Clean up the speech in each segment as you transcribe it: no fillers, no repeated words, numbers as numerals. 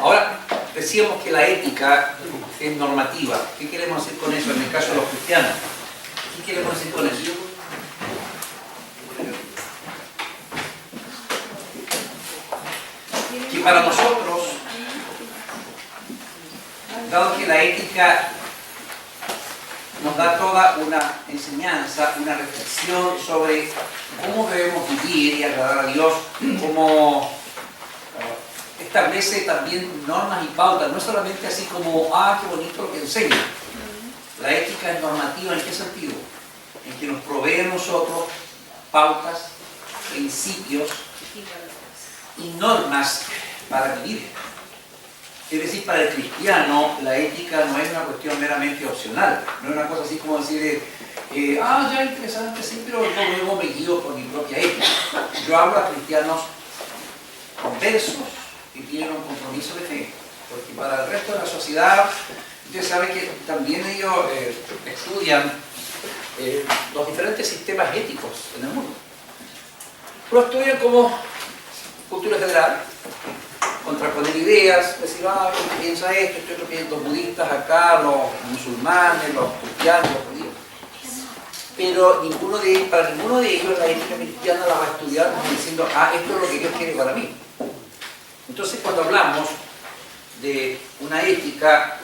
Ahora, decíamos que la ética es normativa. ¿Qué queremos decir con eso en el caso de los cristianos? ¿Qué queremos decir con eso? Que para nosotros, dado que la ética nos da toda una enseñanza, una reflexión sobre cómo debemos vivir y agradar a Dios, cómo establece también normas y pautas, no es solamente así como, qué bonito lo que enseña. La ética es normativa, ¿en qué sentido? En que nos provee a nosotros pautas, principios y normas para vivir. Es decir, para el cristiano, la ética no es una cuestión meramente opcional, no es una cosa así como decir, ya interesante, sí, pero yo luego me guío por mi propia ética. Yo hablo a cristianos conversos que tienen un compromiso de fe, porque para el resto de la sociedad, usted sabe que también ellos estudian los diferentes sistemas éticos en el mundo. Lo estudian como cultura general, contraponer ideas, decir, yo pienso esto, esto es lo que los budistas acá, los musulmanes, los cristianos, los judíos. Pero para ninguno de ellos la ética cristiana la va a estudiar diciendo, esto es lo que Dios quiere para mí. Entonces, cuando hablamos de una ética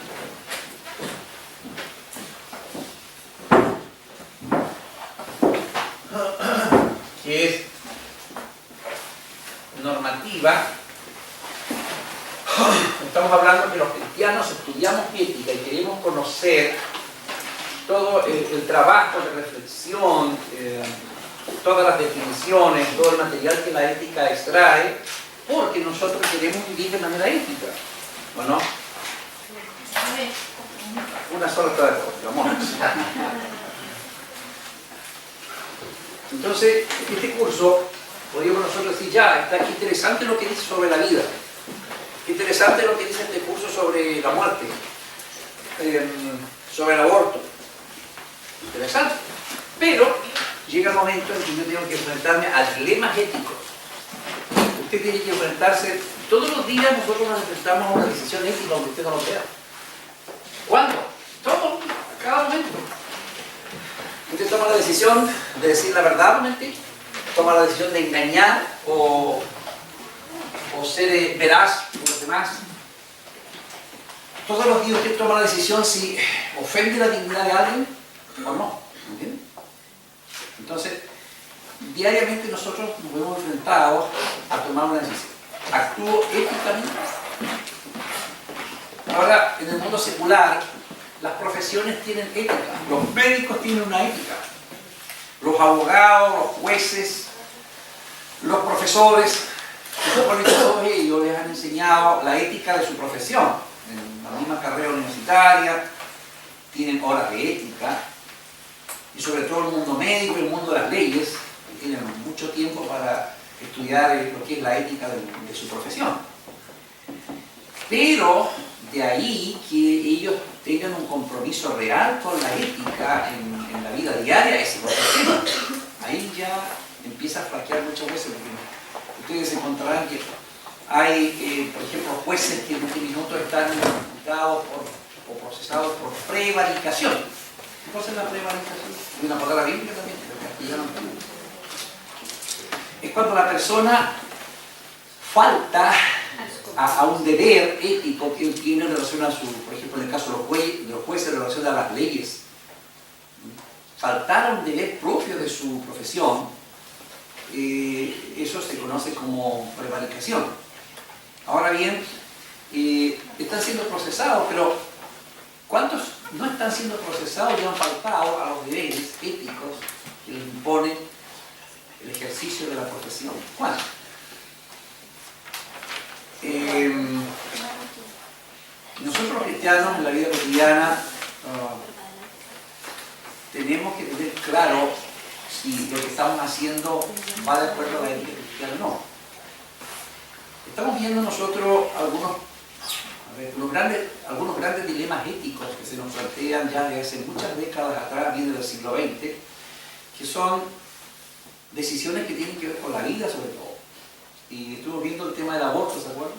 que es normativa, estamos hablando que los cristianos estudiamos ética y queremos conocer todo el trabajo de reflexión, todas las definiciones, todo el material que la ética extrae, porque nosotros queremos vivir de manera ética, ¿o no? Una sola cosa, vamos. Entonces, este curso, podríamos nosotros decir, está aquí interesante lo que dice sobre la vida, qué interesante lo que dice este curso sobre la muerte, sobre el aborto, interesante, pero llega el momento en que yo tengo que enfrentarme a dilemas éticos. Usted tiene que enfrentarse, todos los días nosotros nos enfrentamos a una decisión ética aunque usted no lo vea. ¿Cuándo? Todo, a cada momento. Usted toma la decisión de decir la verdad o mentir, toma la decisión de engañar o ser veraz con los demás. Todos los días usted toma la decisión si ofende la dignidad de alguien o no. ¿Entiende? Entonces, diariamente nosotros nos vemos enfrentados a tomar una decisión. ¿Actúo éticamente? Ahora, en el mundo secular, las profesiones tienen ética. Los médicos tienen una ética. Los abogados, los jueces, los profesores, todos ellos les han enseñado la ética de su profesión. En la misma carrera universitaria, tienen horas de ética. Y sobre todo el mundo médico y el mundo de las leyes, que tienen mucho tiempo para estudiar lo que es la ética de su profesión. Pero de ahí que ellos tengan un compromiso real con la ética en la vida diaria, es otro tema. Ahí ya empieza a flaquear muchas veces, porque ustedes encontrarán que hay, por ejemplo, jueces que en este minuto están imputados o procesados por prevaricación. ¿Qué cosa es la prevaricación? Es una palabra bíblica también, pero castellano también. Es cuando la persona falta a un deber ético que tiene en relación a por ejemplo, en el caso de los jueces en relación a las leyes, faltar a un deber propio de su profesión, eso se conoce como prevaricación. Ahora bien, están siendo procesados, pero ¿cuántos no están siendo procesados y han faltado a los deberes éticos que les impone el ejercicio de la profesión? ¿Cuántos? Nosotros los cristianos en la vida cotidiana tenemos que tener claro si lo que estamos haciendo va de acuerdo a la ética cristiana o no. Estamos viendo nosotros algunos grandes dilemas éticos que se nos plantean ya desde hace muchas décadas atrás, viene del siglo XX, que son decisiones que tienen que ver con la vida sobre todo. y estuvimos viendo el tema del aborto, ¿se acuerdan?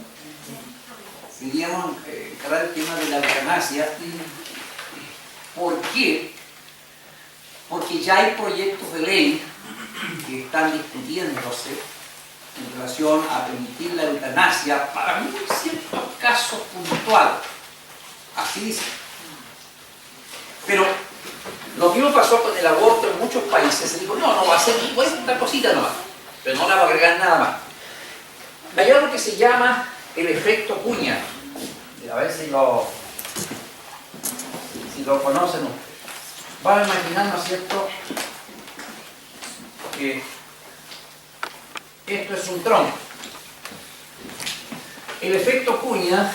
Queríamos encarar el tema de la eutanasia. ¿Por qué? Porque ya hay proyectos de ley que están discutiéndose en relación a permitir la eutanasia para muy ciertos casos puntuales. Así dice. Pero lo mismo pasó con el aborto en muchos países. Se dijo, no, va a ser esta cosita nomás, pero no la va a agregar nada más. Hay algo que se llama el efecto cuña. A ver si lo conocen ustedes. Van a imaginar, ¿no es cierto?, que esto es un tronco. El efecto cuña,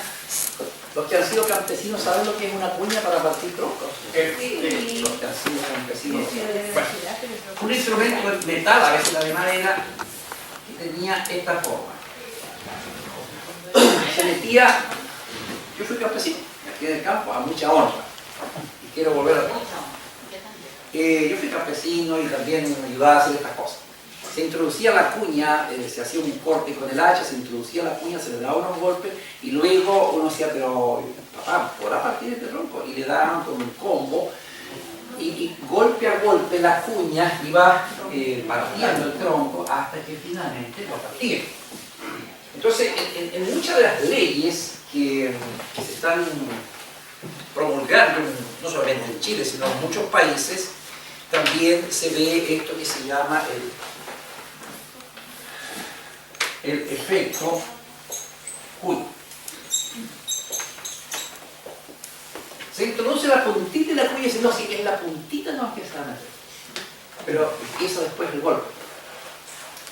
los que han sido campesinos saben lo que es una cuña para partir troncos. Sí. Los que han sido campesinos. Bueno, un instrumento de metal, a veces la de madera, que tenía esta forma. Se metía, yo fui campesino, aquí en el campo, a mucha honra, y quiero volver a todo. Yo fui campesino y también me ayudaba a hacer estas cosas. Se introducía la cuña, se hacía un corte con el hacha, se introducía la cuña, se le daba unos golpes y luego uno decía, pero papá, ¿podrá partir este tronco? Y le daban con un combo y golpe a golpe la cuña iba partiendo el tronco hasta que finalmente lo partía. Entonces, en muchas de las leyes que se están promulgando, no solamente en Chile, sino en muchos países, también se ve esto que se llama el efecto cuña. Se introduce la puntita y la cuña y dice, no, si es la puntita no es que se van a hacer. Pero empieza después el golpe.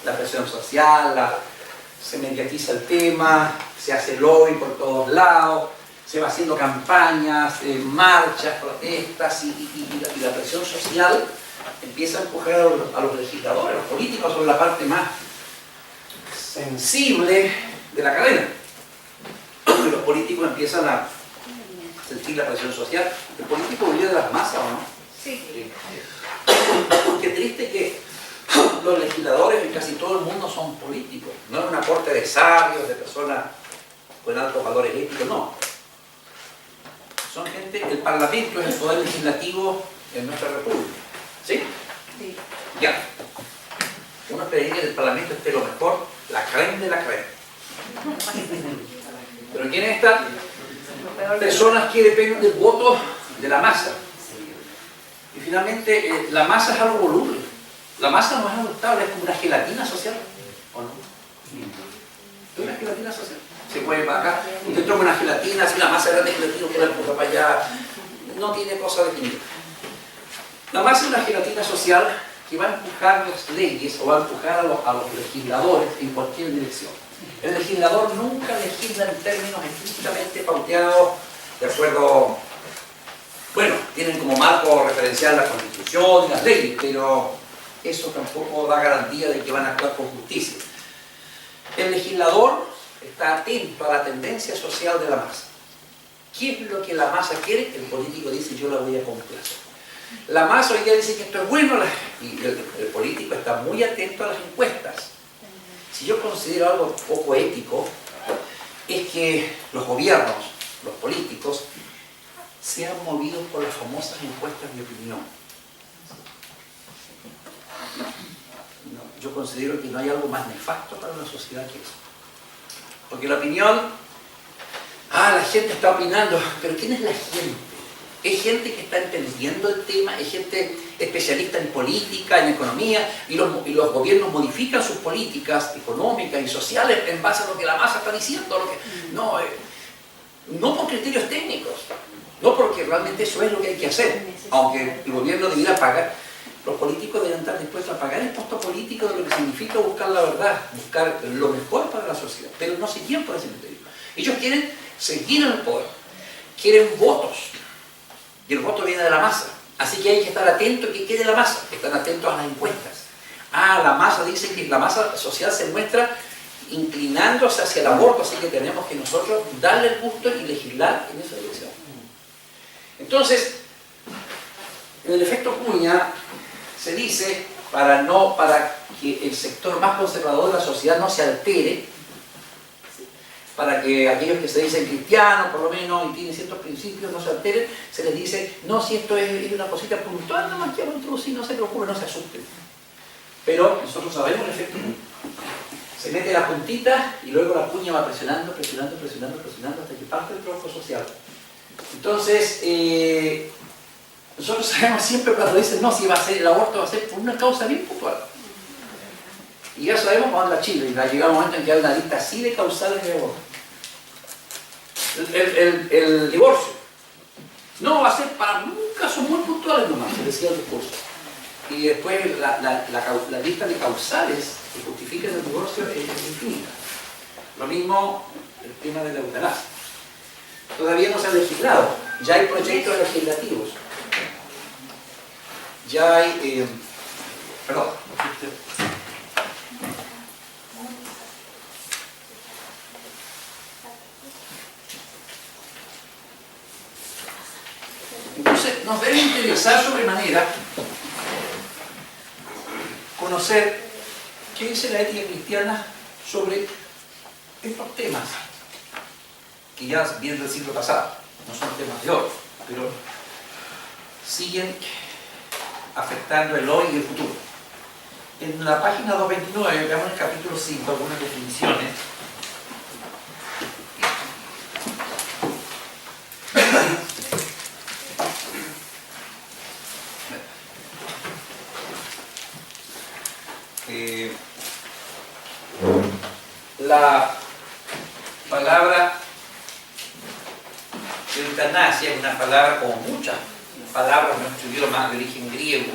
La presión social, se mediatiza el tema, se hace lobby por todos lados, se va haciendo campañas, marchas, protestas y la presión social empieza a empujar a los legisladores, a los políticos sobre la parte más sensible de la cadena. Y los políticos empiezan a sentir la presión social. El político vive de las masas, ¿o no? Sí. Qué triste que los legisladores en casi todo el mundo son políticos. No es una corte de sabios, de personas con altos valores éticos, no. Son gente, el Parlamento es el poder legislativo en nuestra república. ¿Sí? Sí. Ya. Uno esperaría que el Parlamento esté lo mejor, la crema de la crema. Pero ¿quiénes están? Personas que dependen del voto de la masa. Y finalmente, la masa es algo voluble. La masa no es adoptable, es como una gelatina social. ¿O no? Es una gelatina social. Se puede para acá. Usted toma una gelatina, si una masa grande de gelatina, usted la empuja para allá. No tiene cosa definida. La masa es una gelatina social que va a empujar las leyes o va a empujar a los legisladores en cualquier dirección. El legislador nunca legisla en términos estrictamente pauteados, de acuerdo. Bueno, tienen como marco referencial la Constitución y las leyes, pero eso tampoco da garantía de que van a actuar con justicia. El legislador está atento a la tendencia social de la masa. ¿Qué es lo que la masa quiere? El político dice, yo la voy a complacer. La masa hoy día dice que esto es bueno y el político está muy atento a las encuestas. Si yo considero algo poco ético, es que los gobiernos, los políticos, sean movidos por las famosas encuestas de opinión. No, yo considero que no hay algo más nefasto para una sociedad que eso. Porque la opinión, la gente está opinando, pero ¿quién es la gente? Es gente que está entendiendo el tema, es gente especialista en política, en economía, y los gobiernos modifican sus políticas económicas y sociales en base a lo que la masa está diciendo. No por criterios técnicos, no porque realmente eso es lo que hay que hacer, aunque el gobierno debiera pagar. Los políticos deben estar dispuestos a pagar el costo político de lo que significa buscar la verdad, buscar lo mejor para la sociedad, pero no se guían por ese criterio. Ellos quieren seguir en el poder, quieren votos, y el voto viene de la masa. Así que hay que estar atentos a que quede la masa, están atentos a las encuestas. La masa dice que la masa social se muestra inclinándose hacia el aborto, así que tenemos que nosotros darle el gusto y legislar en esa dirección. Entonces, en el efecto cuña se dice, para que el sector más conservador de la sociedad no se altere, para que aquellos que se dicen cristianos, por lo menos, y tienen ciertos principios, no se alteren, se les dice, no, si esto es una cosita puntual, nada más que vamos a introducir, no se preocupen, no se asusten. Pero nosotros sabemos el efecto. Se mete la puntita y luego la puña va presionando, presionando, presionando, presionando, hasta que parte el tronco social. Entonces, nosotros sabemos siempre cuando dicen, no, si va a ser el aborto, va a ser por una causa bien puntual. Y ya sabemos cuando anda Chile, y va a llegar un momento en que hay una lista así de causales de aborto. El divorcio. No, va a ser para un caso muy puntual nomás, se decía el discurso. Y después la lista de causales que justifican el divorcio es infinita. Lo mismo el tema de la eutanasia. Todavía no se ha legislado, ya hay proyectos legislativos. Ya hay... perdón. Entonces, nos debe interesar sobremanera conocer qué dice la ética cristiana sobre estos temas, que ya vienen del siglo pasado, no son temas de hoy, pero siguen afectando el hoy y el futuro. En la página 229, veamos el capítulo 5, algunas definiciones. La palabra eutanasia es una palabra como muchas palabras en nuestro idioma de origen griego.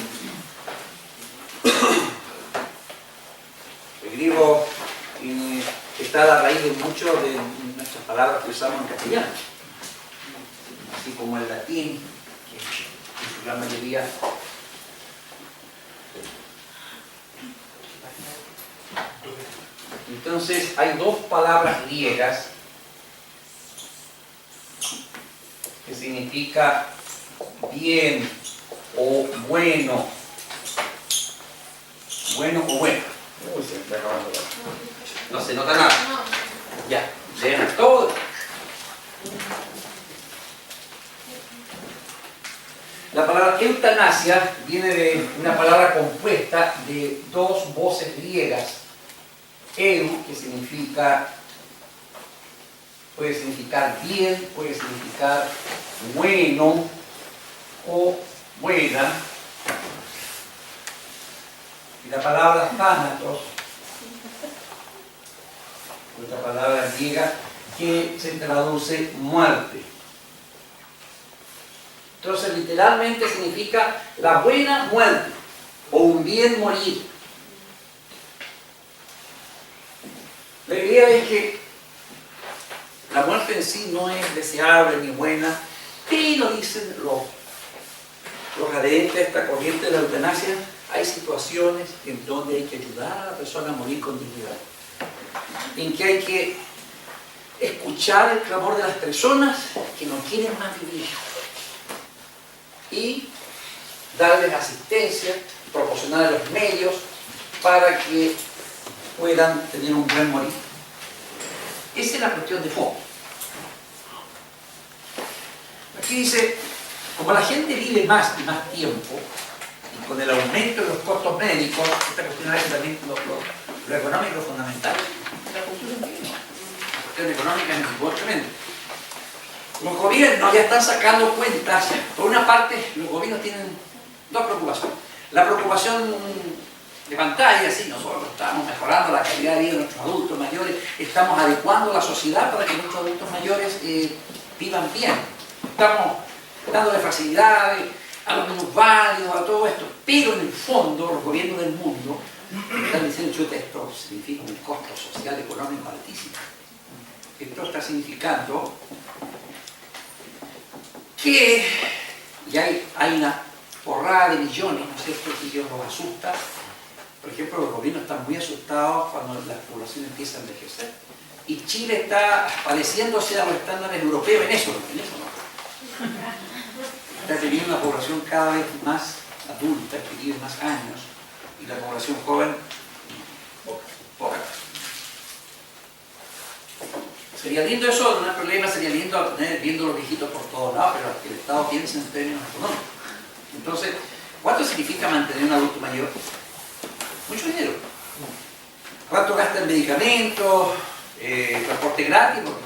El griego está a la raíz de muchas de nuestras palabras que usamos en castellano, así como el latín, que en su gran mayoría entonces hay dos palabras griegas que significa bien o bueno. Bueno o bueno. Uy, se me está acabando. No se nota nada. Ya, lean todo. La palabra eutanasia viene de una palabra compuesta de dos voces griegas. Eu, que significa, puede significar bien, puede significar bueno o buena. Y la palabra thanatos, otra palabra griega que se traduce muerte. Entonces literalmente significa la buena muerte o un bien morir. La idea es que la muerte en sí no es deseable ni buena, pero dicen los adherentes a esta corriente de la eutanasia, hay situaciones en donde hay que ayudar a la persona a morir con dignidad, en que hay que escuchar el clamor de las personas que no quieren más vivir y darles asistencia, proporcionar los medios para que puedan tener un buen morir. Esa es la cuestión de fondo. Aquí dice, como la gente vive más y más tiempo, y con el aumento de los costos médicos, esta cuestión es también lo económico fundamental, la cuestión económica es importante. Los gobiernos ya están sacando cuentas. Por una parte, los gobiernos tienen dos preocupaciones. La preocupación de pantalla, sí, nosotros estamos mejorando la calidad de vida de nuestros adultos mayores, estamos adecuando la sociedad para que nuestros adultos mayores vivan bien. Estamos dándole facilidades a los minusválidos, a todo esto. Pero en el fondo, los gobiernos del mundo están diciendo, chuta, esto significa un costo social económico altísimo. Esto está significando que ya hay una porrada de millones, ¿no es cierto?, que ellos los asusta. Por ejemplo, los gobiernos están muy asustados cuando la población empieza a envejecer. Y Chile está pareciéndose a los estándares europeos en eso no. Está teniendo una población cada vez más adulta, que vive más años, y la población joven Sería lindo eso, no hay problema, sería lindo tener viendo los viejitos por todos lados, pero que el Estado piense en términos económicos. Entonces, ¿cuánto significa mantener un adulto mayor? Mucho dinero. ¿Cuánto gasta en medicamentos, transporte gratis, porque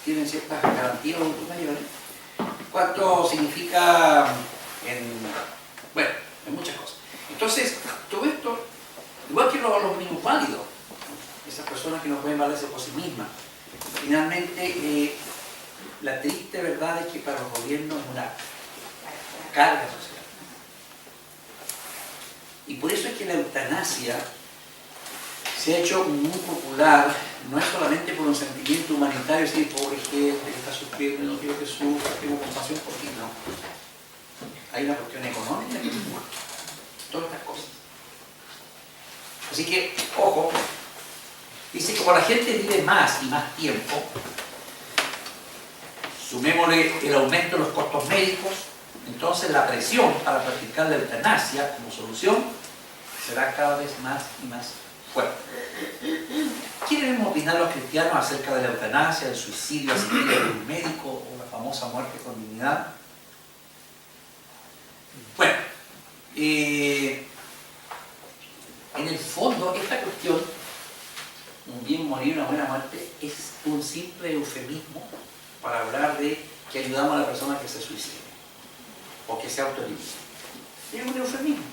tienen ciertas garantías los adultos mayores? ¿Cuánto significa bueno, en muchas cosas? Entonces, todo esto, igual que los minusválidos, esas personas que no pueden valerse por sí mismas, finalmente, la triste verdad es que para los gobiernos es una carga social. Y por eso es que la eutanasia se ha hecho muy popular, no es solamente por un sentimiento humanitario, decir, pobre gente que está sufriendo, no quiero que sufra, tengo compasión por ti, no. Hay una cuestión económica que es muerto. Todas estas cosas. Así que, ojo, dice, como la gente vive más y más tiempo, sumémosle el aumento de los costos médicos, entonces la presión para practicar la eutanasia como solución será cada vez más y más fuerte. ¿Qué debemos opinar los cristianos acerca de la eutanasia, del suicidio asistido de un médico o la famosa muerte con dignidad? Bueno, en el fondo esta cuestión, un bien morir, una buena muerte, es un simple eufemismo para hablar de que ayudamos a la persona que se suicide o que se autoelimine. Es un eufemismo.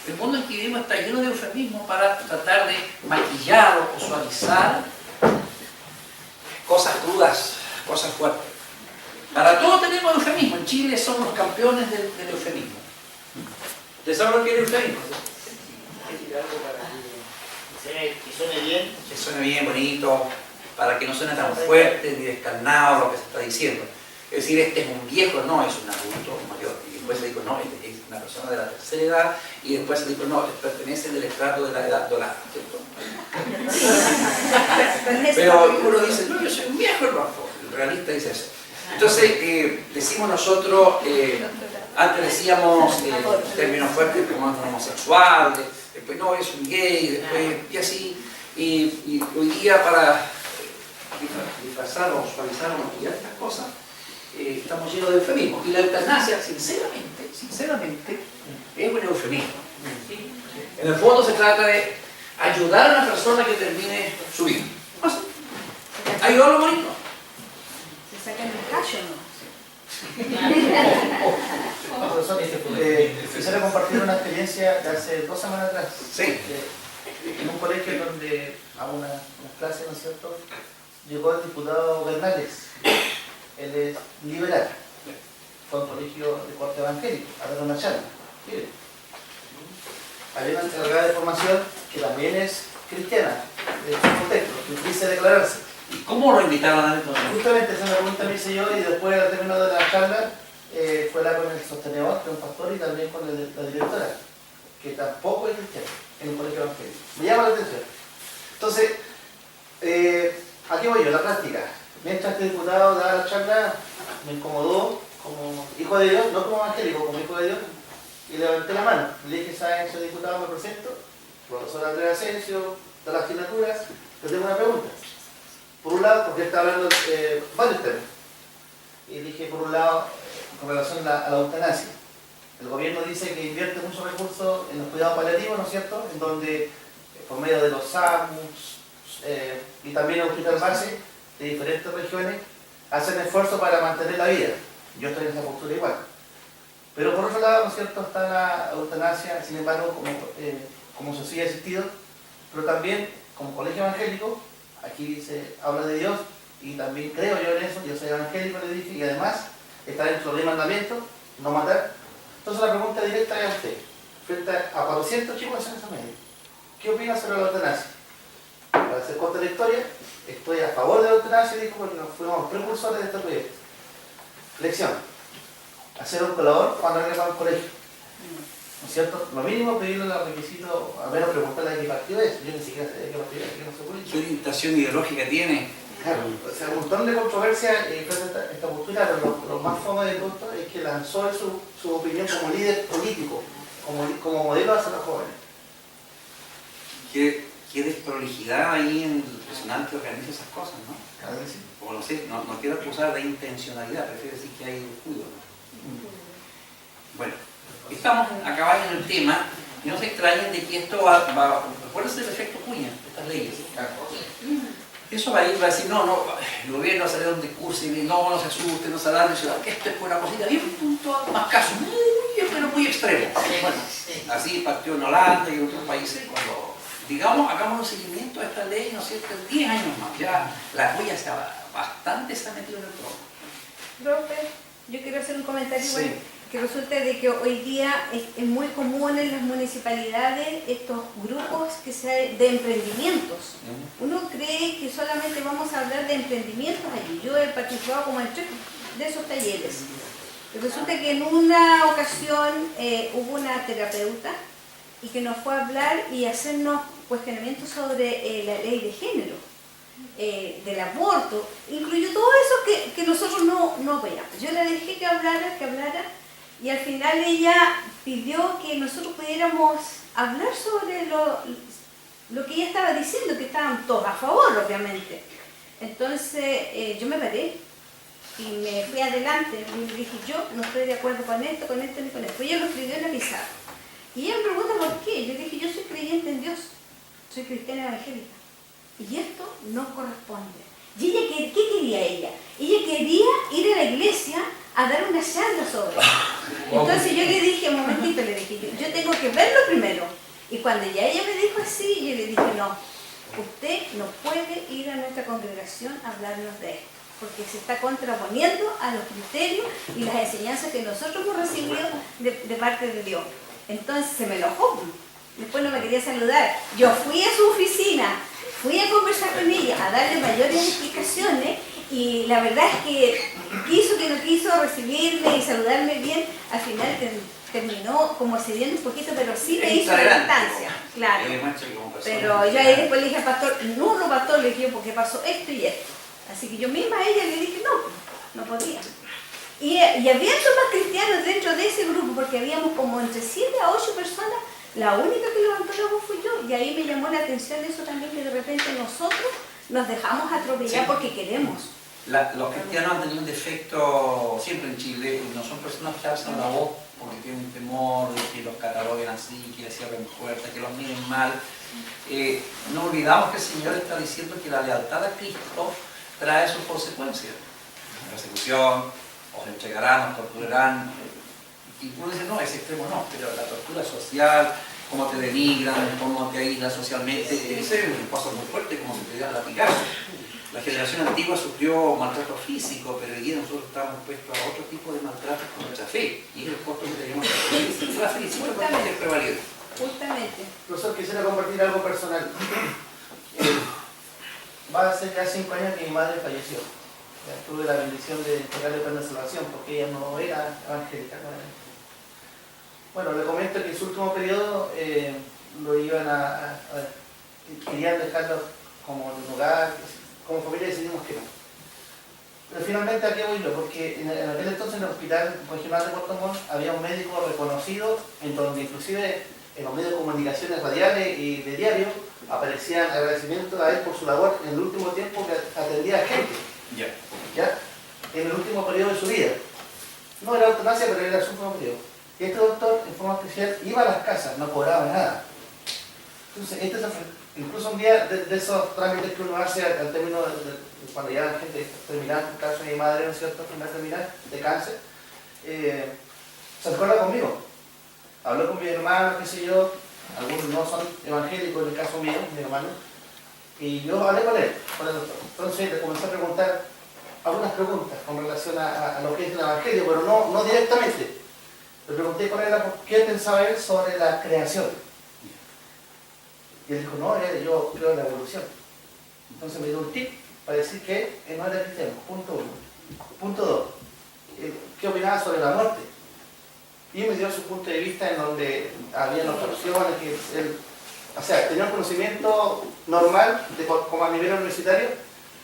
El mundo en que vivimos está lleno de eufemismos para tratar de maquillar o suavizar cosas crudas, cosas fuertes. Para todo tenemos eufemismo. En Chile somos los campeones del eufemismo. ¿Ustedes saben lo que es el eufemismo? Que suene bien. Que suene bien, bonito, para que no suene tan fuerte ni descarnado lo que se está diciendo. Es decir, este es un viejo, no, es un adulto mayor. Y después se dijo, no, es una persona de la tercera edad. Y después se dijo, no, pertenece del estrato de la edad dorada, ¿cierto? Pero uno dice, no, yo soy un viejo, el realista dice eso. Entonces, decimos nosotros, antes decíamos términos fuertes como es un homosexual, después no, es un gay, después, y así. Y hoy día para disfrazar o suavizar o maquillar estas cosas, estamos llenos de eufemismo. Y la eutanasia, sinceramente, es un eufemismo. En el fondo se trata de ayudar a una persona que termine su vida. Ayudarlo a morir, ¿no? Se sacan el callo, ¿no? Profesor, quisiera compartir una experiencia de hace 2 semanas atrás. Sí. En un colegio donde a unas clases, ¿no es cierto?, llegó el diputado Bernales. Él es liberal. Fue a un colegio de corte evangélico, a dar una charla. Mire, había una encargada de formación que también es cristiana, de su contexto, que quise declararse. ¿Y cómo lo invitaron a entonces? Justamente esa pregunta me hice yo y después al término de la charla fue la con el sostenedor, que es un pastor, y también con la directora, que tampoco es cristiana, en un colegio evangélico. Me llama la atención. Entonces, aquí voy yo, la práctica. Mientras este diputado daba la charla, me incomodó como hijo de Dios, no como evangélico, como hijo de Dios, y levanté la mano. Le dije, ¿saben, señor diputado, me presento? Profesor Andrés Asensio, de las asignaturas, le tengo una pregunta. Por un lado, porque está hablando varios temas. Y dije, por un lado, con relación a la eutanasia. El gobierno dice que invierte muchos recursos en los cuidados paliativos, ¿no es cierto?, en donde, por medio de los SAMUS y también el hospital base de diferentes regiones, hacen esfuerzos para mantener la vida. Yo estoy en esa postura igual. Pero por otro lado, ¿no es cierto?, está la eutanasia, sin embargo, como se sigue asistido, pero también como colegio evangélico. Aquí se habla de Dios y también creo yo en eso, yo soy evangélico, le dije, y además está dentro del mandamiento, no matar. Entonces la pregunta directa es a usted, frente a 400 chicos en esa media, ¿qué opina sobre la eutanasia? Para hacer corta la historia, estoy a favor de la eutanasia, dijo, porque nos fuimos precursores de este proyecto. Lección, hacer un colador cuando venga al colegio. ¿No es cierto? Lo mínimo pedirle los requisitos, al menos preguntarle de qué partido es. Yo ni siquiera sé de qué partido es, que no sé político. ¿Qué orientación ideológica tiene? Claro, o sea, un montón de controversia frente a esta postura, pero lo más fome de todo es que lanzó su opinión como líder político, como modelo hacia los jóvenes. Qué qué desprolijidad ahí en el personal que organiza esas cosas, ¿no? Claro que sí. O no sé, no quiero acusar de intencionalidad, prefiero decir que hay descuido, ¿no? Bueno, estamos acabados en el tema y no se extrañen de que esto acuérdense del efecto cuña de estas leyes. Eso va a ir, va a decir, no, el gobierno sale de un discurso y no se asuste, no se alarme, que esto es una cosita bien puntual, más casos pero muy extremos. Bueno, así partió en Holanda y en otros países, cuando, digamos, hagamos un seguimiento a esta ley, ¿no es cierto?, en 10 años más, ya la cuña bastante se ha metido en el trono. Profe, yo quiero hacer un comentario Sí. igual, que resulta de que hoy día es muy común en las municipalidades estos grupos de emprendimientos. Uno cree que solamente vamos a hablar de emprendimientos allí. Yo he participado como en 3 de esos talleres. Y resulta que en una ocasión hubo una terapeuta y que nos fue a hablar y hacernos cuestionamientos sobre la ley de género. Del aborto, incluyó todo eso que nosotros no veíamos. Yo le dejé que hablara, y al final ella pidió que nosotros pudiéramos hablar sobre lo que ella estaba diciendo, que estaban todos a favor, obviamente. Entonces yo me paré y me fui adelante y le dije, yo no estoy de acuerdo con esto ni con esto. Ella lo escribió en la pizarra. Y ella me pregunta por qué. Yo dije, yo soy creyente en Dios, soy cristiana evangélica. Y esto no corresponde. ¿Y ella qué quería ella? Ella quería ir a la iglesia a dar una charla sobre eso. Entonces yo le dije, un momentito, le dije, yo tengo que verlo primero. Y cuando ya ella me dijo así, yo le dije, no, usted no puede ir a nuestra congregación a hablarnos de esto, porque se está contraponiendo a los criterios y las enseñanzas que nosotros hemos recibido de parte de Dios. Entonces se me enojó. Después no me quería saludar. Yo fui a su oficina, fui a conversar con ella, a darle mayores explicaciones, y la verdad es que quiso que no quiso recibirme y saludarme bien, al final terminó como cediendo un poquito, pero sí me hizo la distancia, claro. Pero yo ahí después le dije al pastor, no, pastor, le dije, porque pasó esto y esto. Así que yo misma a ella le dije, no podía. Y había más cristianos dentro de ese grupo, porque habíamos como entre 7 a 8 personas. La única que levantó la voz fui yo, y ahí me llamó la atención eso también, que de repente nosotros nos dejamos atropellar porque queremos. Los cristianos han tenido un defecto siempre en Chile, y no son personas que alzan la voz porque tienen temor de que los cataloguen así, que les cierren puertas, que los miren mal. No olvidamos que el Señor está diciendo que la lealtad a Cristo trae sus consecuencias. Persecución, os entregarán, os torturarán. Y uno dice, no, ese extremo no, pero la tortura social, cómo te denigran, cómo te aíslan socialmente, ese es un paso muy fuerte, como si te dieran latigazo. La generación antigua sufrió maltrato físico, pero hoy día nosotros estamos expuestos a otro tipo de maltrato con nuestra fe, y es el costo que tenemos que la felicidad es prevaliente. Justamente. Profesor, quisiera compartir algo personal. Va a ser ya 5 años que mi madre falleció. Ya tuve la bendición de entregarle plan de salvación, porque ella no era evangélica. Bueno, le comento que en su último periodo lo iban querían dejarlo como en un hogar, como familia decidimos que no. Pero finalmente, ¿a qué voy yo? Porque en aquel entonces en el Hospital Regional de Puerto Montt había un médico reconocido, en donde inclusive en los medios de comunicaciones radiales y de diario aparecían agradecimientos a él por su labor en el último tiempo que atendía a gente. ¿Ya? En el último periodo de su vida. No era eutanasia, pero era su último periodo. Y este doctor, en forma especial, iba a las casas, no cobraba nada. Entonces, incluso un día de esos trámites que uno hace al término de cuando ya la gente terminaba, en el caso de mi madre, ¿no es cierto?, terminar de cáncer, se acuerda conmigo. Habló con mi hermano, qué sé yo, algunos no son evangélicos, en el caso mío, mi hermano, y yo hablé con él, con el doctor. Entonces le comencé a preguntar algunas preguntas con relación a lo que es el evangelio, pero no directamente. Le pregunté con él qué pensaba él sobre la creación. Y él dijo, no, yo creo en la evolución. Entonces me dio un tip para decir que él no era cristiano, punto 1. Punto 2, ¿qué opinaba sobre la muerte? Y me dio su punto de vista en donde había las opciones, que él, o sea, tenía un conocimiento normal, como a nivel universitario,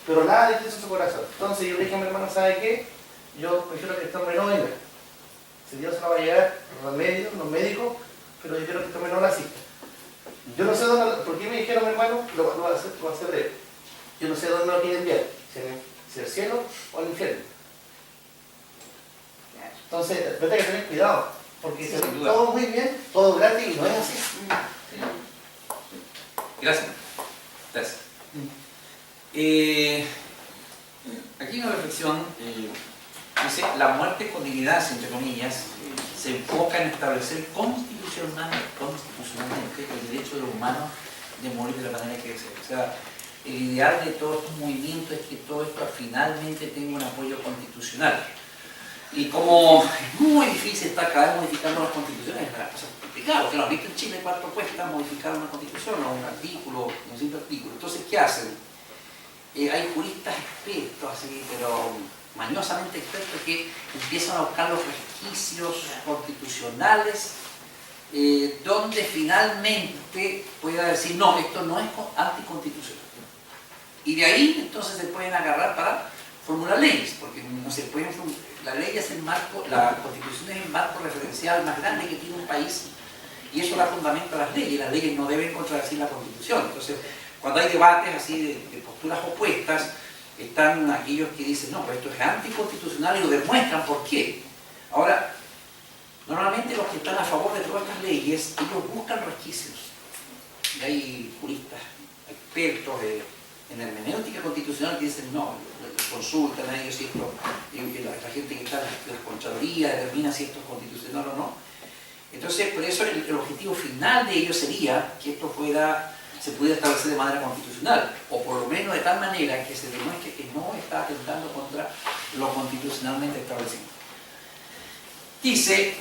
pero nada de eso en su corazón. Entonces yo le dije a mi hermano, ¿sabe qué? Yo prefiero que este hombre no venga. Si Dios se lo va a llegar, los médicos, pero yo quiero que este hombre no la asista. Yo no sé dónde, ¿por qué me dijeron, hermano? Lo voy a hacer breve. Yo no sé dónde lo quieren enviar, si al cielo o al infierno. Entonces, vete que tener cuidado, porque Sí, se ve sin duda. todo muy bien, todo gratis y no es así. Gracias. Gracias. Aquí hay una reflexión. Dice, la muerte con dignidad, entre comillas, se enfoca en establecer constitucionalmente el derecho de los humanos de morir de la manera que deseen. O sea, el ideal de todos estos movimientos es que todo esto finalmente tenga un apoyo constitucional. Y como es muy difícil estar cada vez modificando las constituciones, es una cosa complicada, porque no has visto en Chile cuánto cuesta modificar una constitución o un artículo, un simple artículo. Entonces, ¿qué hacen? Hay juristas expertos, así, pero mañosamente expertos, que empiezan a buscar los resquicios constitucionales donde finalmente pueda decir, no, esto no es anticonstitucional. Y de ahí entonces se pueden agarrar para formular leyes, porque no se pueden la ley es el marco, la constitución es el marco referencial más grande que tiene un país, y eso da fundamento a las leyes no deben contradecir la constitución. Entonces, cuando hay debates así de posturas opuestas, están aquellos que dicen, no, pues esto es anticonstitucional y lo demuestran por qué. Ahora, normalmente los que están a favor de todas estas leyes, ellos buscan resquicios. Y hay juristas, expertos en hermenéutica constitucional que dicen, no, consultan a ellos si esto, la gente que está en la Contraloría determina si esto es constitucional o no. Entonces, por eso el objetivo final de ellos sería que esto se pudiera establecer de manera constitucional, o por lo menos de tal manera que se demuestre que no está atentando contra lo constitucionalmente establecido. Dice,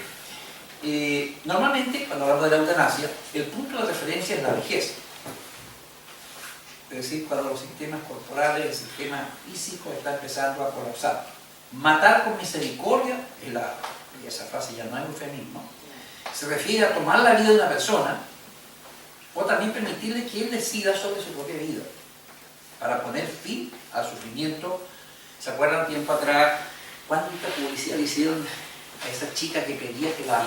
normalmente cuando hablamos de la eutanasia, el punto de referencia es la vejez. Es decir, cuando los sistemas corporales, el sistema físico está empezando a colapsar. Matar con misericordia, y esa frase ya no es eufemismo, se refiere a tomar la vida de una persona o también permitirle que él decida sobre su propia vida para poner fin al sufrimiento. ¿Se acuerdan tiempo atrás cuánta publicidad le hicieron a esa chica que pedía que la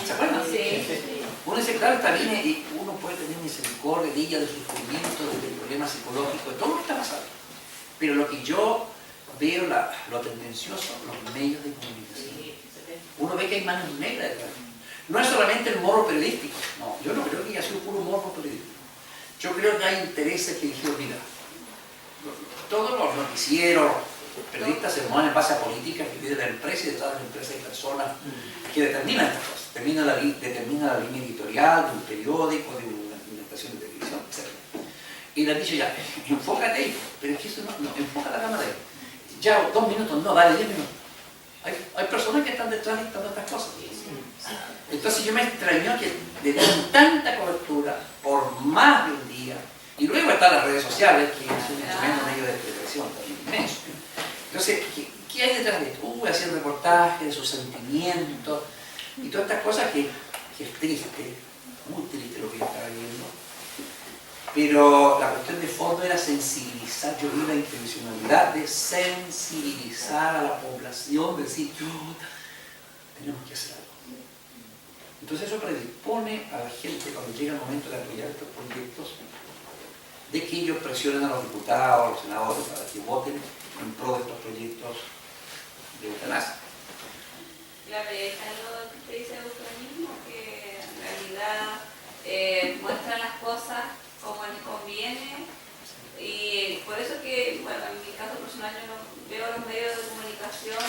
¿se acuerdan? Sí. Uno dice, claro, está bien, y uno puede tener misericordia de ella, de sufrimiento, de problemas psicológicos, de todo lo que está pasando. Pero lo que yo veo, lo tendencioso, los medios de comunicación. Uno ve que hay manos negras detrás. No es solamente el morbo periodístico, no, yo no creo que haya sido puro morbo periodístico. Yo creo que hay intereses que dijeron, mira, todos los noticieros, los periodistas se mueven en base a políticas que viene la empresa, y detrás de la empresa hay personas que determinan estas cosas, determina la línea editorial de un periódico, de una estación de televisión, etc. Y le han dicho ya, enfócate ahí, pero es que eso no, enfoca la cámara ahí. Ya 2 minutos, no, dale 10 minutos. Hay personas que están detrás dictando estas cosas. Entonces yo me extrañó que le dieron tanta cobertura por más de un día, y luego están las redes sociales, que es un instrumento medio de televisión también inmenso. Entonces, ¿qué hay detrás de esto? Hacían reportajes de sus sentimientos y todas estas cosas que es triste, muy triste lo que yo estaba viendo. Pero la cuestión de fondo era sensibilizar. Yo vi la intencionalidad de sensibilizar a la población, decir, tenemos que hacer algo. Entonces eso predispone a la gente, cuando llega el momento de apoyar estos proyectos, de que ellos presionen a los diputados, a los senadores, para que voten en pro de estos proyectos de eutanasia. Claro, y está lo que usted dice de eufemismo, que en realidad muestran las cosas como les conviene, y por eso que, bueno, en mi caso personal yo no veo los medios de comunicación,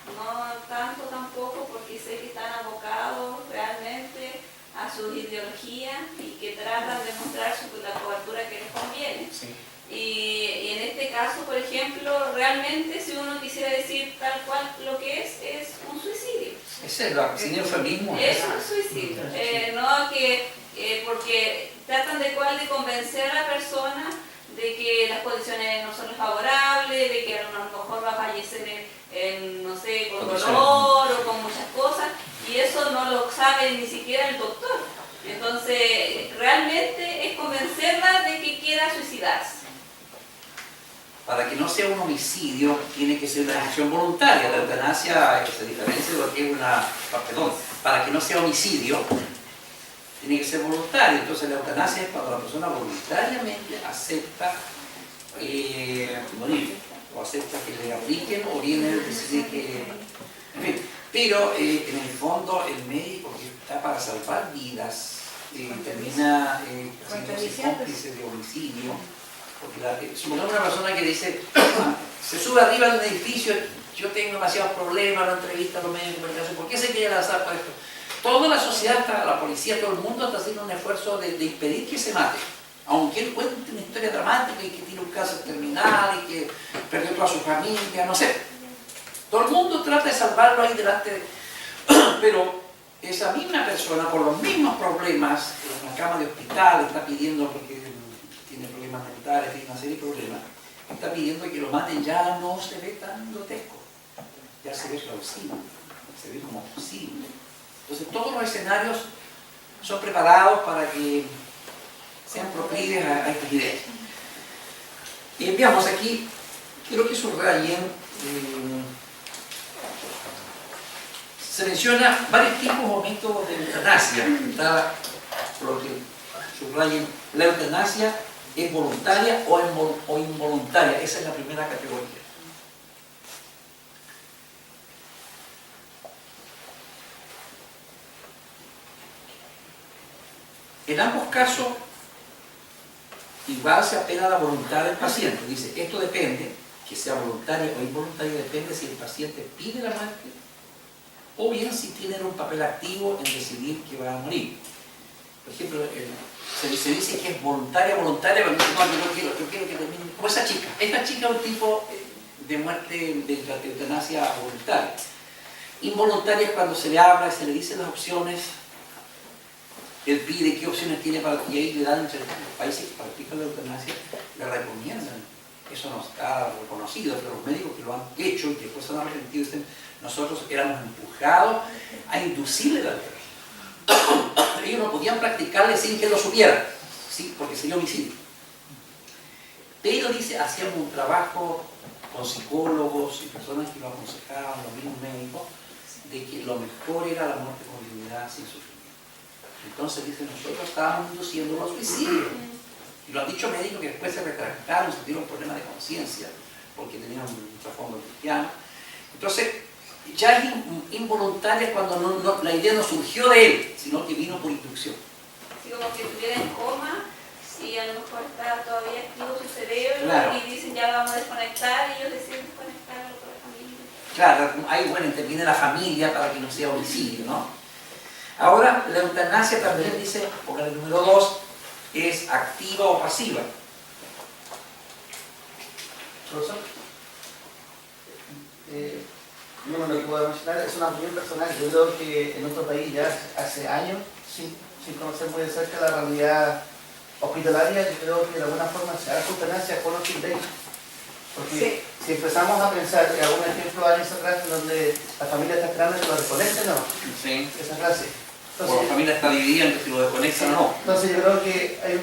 no tanto tampoco, porque sé que están abocados realmente a sus ideologías y que tratan de mostrar la cobertura que les conviene. Sí. Y en este caso, por ejemplo, realmente si uno quisiera decir tal cual lo que es un suicidio. Ese es el eufemismo. Es un suicidio. No que porque tratan de convencer a la persona de que las condiciones no son favorables, de que a lo mejor va a fallecer no sé, con dolor o con muchas cosas, y eso no lo sabe ni siquiera el doctor. Entonces, realmente es convencerla de que quiera suicidarse. Para que no sea un homicidio, tiene que ser una decisión voluntaria. La eutanasia se diferencia de lo que es para que no sea homicidio, tiene que ser voluntario. Entonces la eutanasia es cuando la persona voluntariamente acepta morir, o acepta que le apliquen, o bien él decide que... En fin, pero en el fondo el médico que está para salvar vidas termina siendo cómplice de homicidio. Porque supongamos una persona que dice, se sube arriba de un edificio, yo tengo demasiados problemas, no entrevista a los medios de comunicación, ¿por qué se quiere lanzar por esto? Toda la sociedad, la policía, todo el mundo está haciendo un esfuerzo de impedir que se mate. Aunque él cuente una historia dramática y que tiene un cáncer terminal y que perdió toda su familia, no sé. Todo el mundo trata de salvarlo ahí delante de... Pero esa misma persona, por los mismos problemas, en una cama de hospital, está pidiendo, porque tiene problemas mentales, tiene una serie de problemas, está pidiendo que lo maten, ya no se ve tan grotesco, ya se ve plausible, se ve como posible. Entonces todos los escenarios son preparados para que sean proclives a estas ideas. Y veamos aquí, quiero que subrayen, se menciona varios tipos o métodos de eutanasia. Está, por lo que subrayen, la eutanasia es voluntaria o involuntaria. Esa es la primera categoría. En ambos casos, igual se apela a la voluntad del paciente. Dice, esto depende, que sea voluntaria o involuntaria, depende si el paciente pide la muerte o bien si tiene un papel activo en decidir que va a morir. Por ejemplo, se dice que es voluntaria cuando dice, no, yo quiero que termine. Como esa chica. Esta chica es un tipo de muerte de eutanasia voluntaria. Involuntaria es cuando se le habla y se le dicen las opciones. Él pide qué opciones tiene para y ahí le dan, los países que practican la eutanasia le recomiendan. Eso no está reconocido, pero los médicos que lo han hecho y que después se han arrepentido dicen, nosotros éramos empujados a inducirle la eutanasia. Ellos no podían practicarle sin que lo supieran, ¿sí? Porque sería homicidio. Pero dice, hacíamos un trabajo con psicólogos y personas que lo aconsejaban, los mismos médicos, de que lo mejor era la muerte con dignidad sin sufrimiento. Entonces dice, nosotros estábamos induciendo los suicidios. Y lo han dicho médicos que después se retractaron, se tuvieron problemas de conciencia, porque tenían un trasfondo cristiano. Entonces, ya es involuntaria cuando la idea no surgió de él, sino que vino por inducción. Así como que estuviera en coma, si a lo mejor está todavía activo su cerebro, claro. Y dicen ya vamos a desconectar, y ellos deciden desconectarlo por la familia. Claro, ahí bueno, interviene la familia para que no sea homicidio, ¿no? Ahora, la eutanasia también dice, por el número 2, es activa o pasiva. Profesor, no me lo puedo mencionar, es una opinión personal. Yo creo que en nuestro país ya hace años, sin conocer muy de cerca la realidad hospitalaria, yo creo que de alguna forma se hace eutanasia con los indexos. Porque si empezamos a pensar, que algún ejemplo años atrás en donde la familia está esperando que lo desconecten, no. Sí. Esa frase. Entonces, o la familia está dividida entre si lo desconectan o no. Entonces yo creo que hay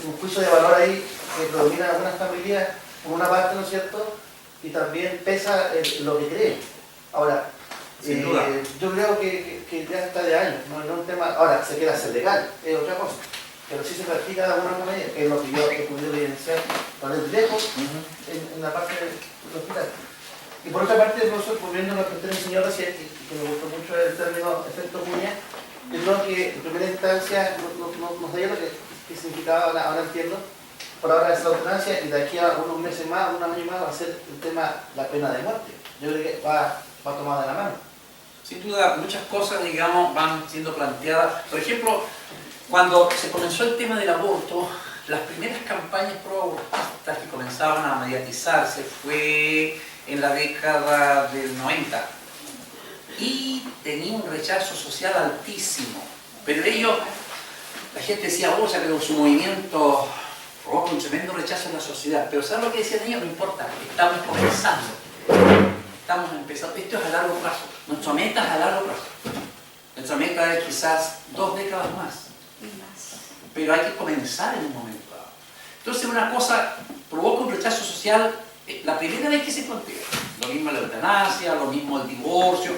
un juicio de valor ahí que predomina en algunas familias, por una parte, ¿no es cierto? Y también pesa lo que creen. Ahora, sin duda. Yo creo que ya está de años, no es un tema, ahora se quiere hacer legal, es otra cosa. Pero sí se practica de alguna manera, que es lo que yo he podido evidenciar con el lejos en la parte del hospital. Y por otra parte, profesor, volviendo a lo que usted enseñó recién, que me gustó mucho el término efecto cuña, yo creo que en primera instancia no sabía lo que significaba, ahora entiendo. Por ahora es la eutanasia y de aquí a unos meses más, un año más, va a ser el tema la pena de muerte. Yo creo que va tomada de la mano. Sin duda, muchas cosas, digamos, van siendo planteadas. Por ejemplo, cuando se comenzó el tema del aborto, las primeras campañas pro-abortistas que comenzaban a mediatizarse fue en la década del 90 y tenía un rechazo social altísimo, pero ellos, la gente decía, oh, o sea, pero su movimiento provocó un tremendo rechazo en la sociedad, pero ¿saben lo que decían ellos? No importa, estamos comenzando, estamos empezando, esto es a largo plazo, nuestra meta es a largo plazo, nuestra meta es quizás 2 décadas más, pero hay que comenzar en un momento dado. Entonces una cosa provoca un rechazo social la primera vez que se plantea. Lo mismo la eutanasia, lo mismo el divorcio.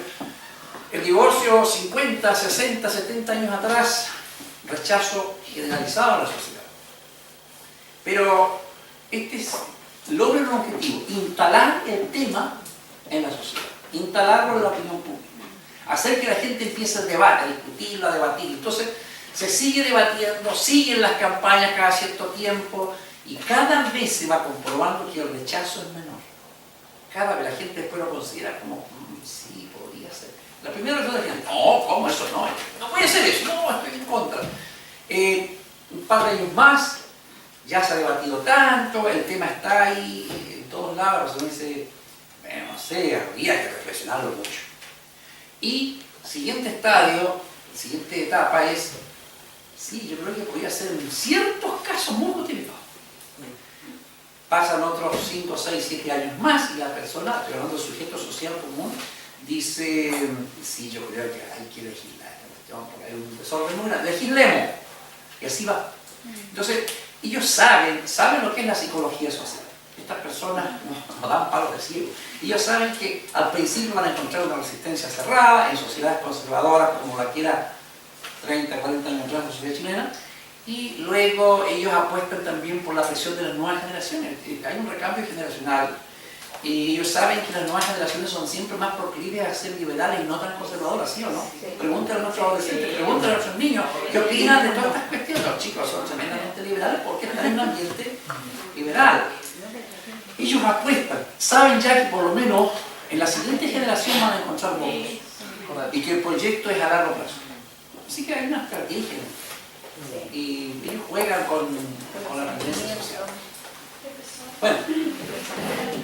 El divorcio 50, 60, 70 años atrás rechazo generalizado a la sociedad. Pero logra un objetivo, instalar el tema en la sociedad, instalarlo en la opinión pública, hacer que la gente empiece a debatir, a discutirlo, a debatir. Entonces se sigue debatiendo, siguen las campañas cada cierto tiempo y cada vez se va comprobando que el rechazo es menor. Cada vez la gente después lo considera como, sí, podría ser. La primera vez la gente, no, ¿cómo eso? No puede ser eso, no, estoy en contra. Un par de años más, ya se ha debatido tanto, el tema está ahí en todos lados, la persona dice, bueno, no sé, habría que reflexionarlo mucho. Y siguiente estadio, siguiente etapa es, sí, yo creo que podría ser en ciertos casos muy justificados. Pasan otros 5, 6, 7 años más y la persona, estoy hablando de sujeto social común, dice, sí, yo creo que hay que legislar esta cuestión, porque hay un desorden muy grande, legislemos. Y así va. Entonces, ellos saben lo que es la psicología social. Estas personas no dan palos de ciego. Ellos saben que al principio van a encontrar una resistencia cerrada en sociedades conservadoras como la que era 30, 40 años atrás la sociedad chilena, y luego ellos apuestan también por la presión de las nuevas generaciones. Hay un recambio generacional y ellos saben que las nuevas generaciones son siempre más proclives a ser liberales y no tan conservadoras, ¿sí o no? Pregúntale a nuestros adolescentes, pregúntale a nuestros niños qué opinan de todas estas cuestiones. Los chicos son tremendamente liberales porque están en un ambiente liberal. Ellos apuestan, saben ya que por lo menos en la siguiente generación van a encontrar votos y que el proyecto es a largo plazo. Así que hay una estrategia y ellos juegan con la tendencia social. Bueno,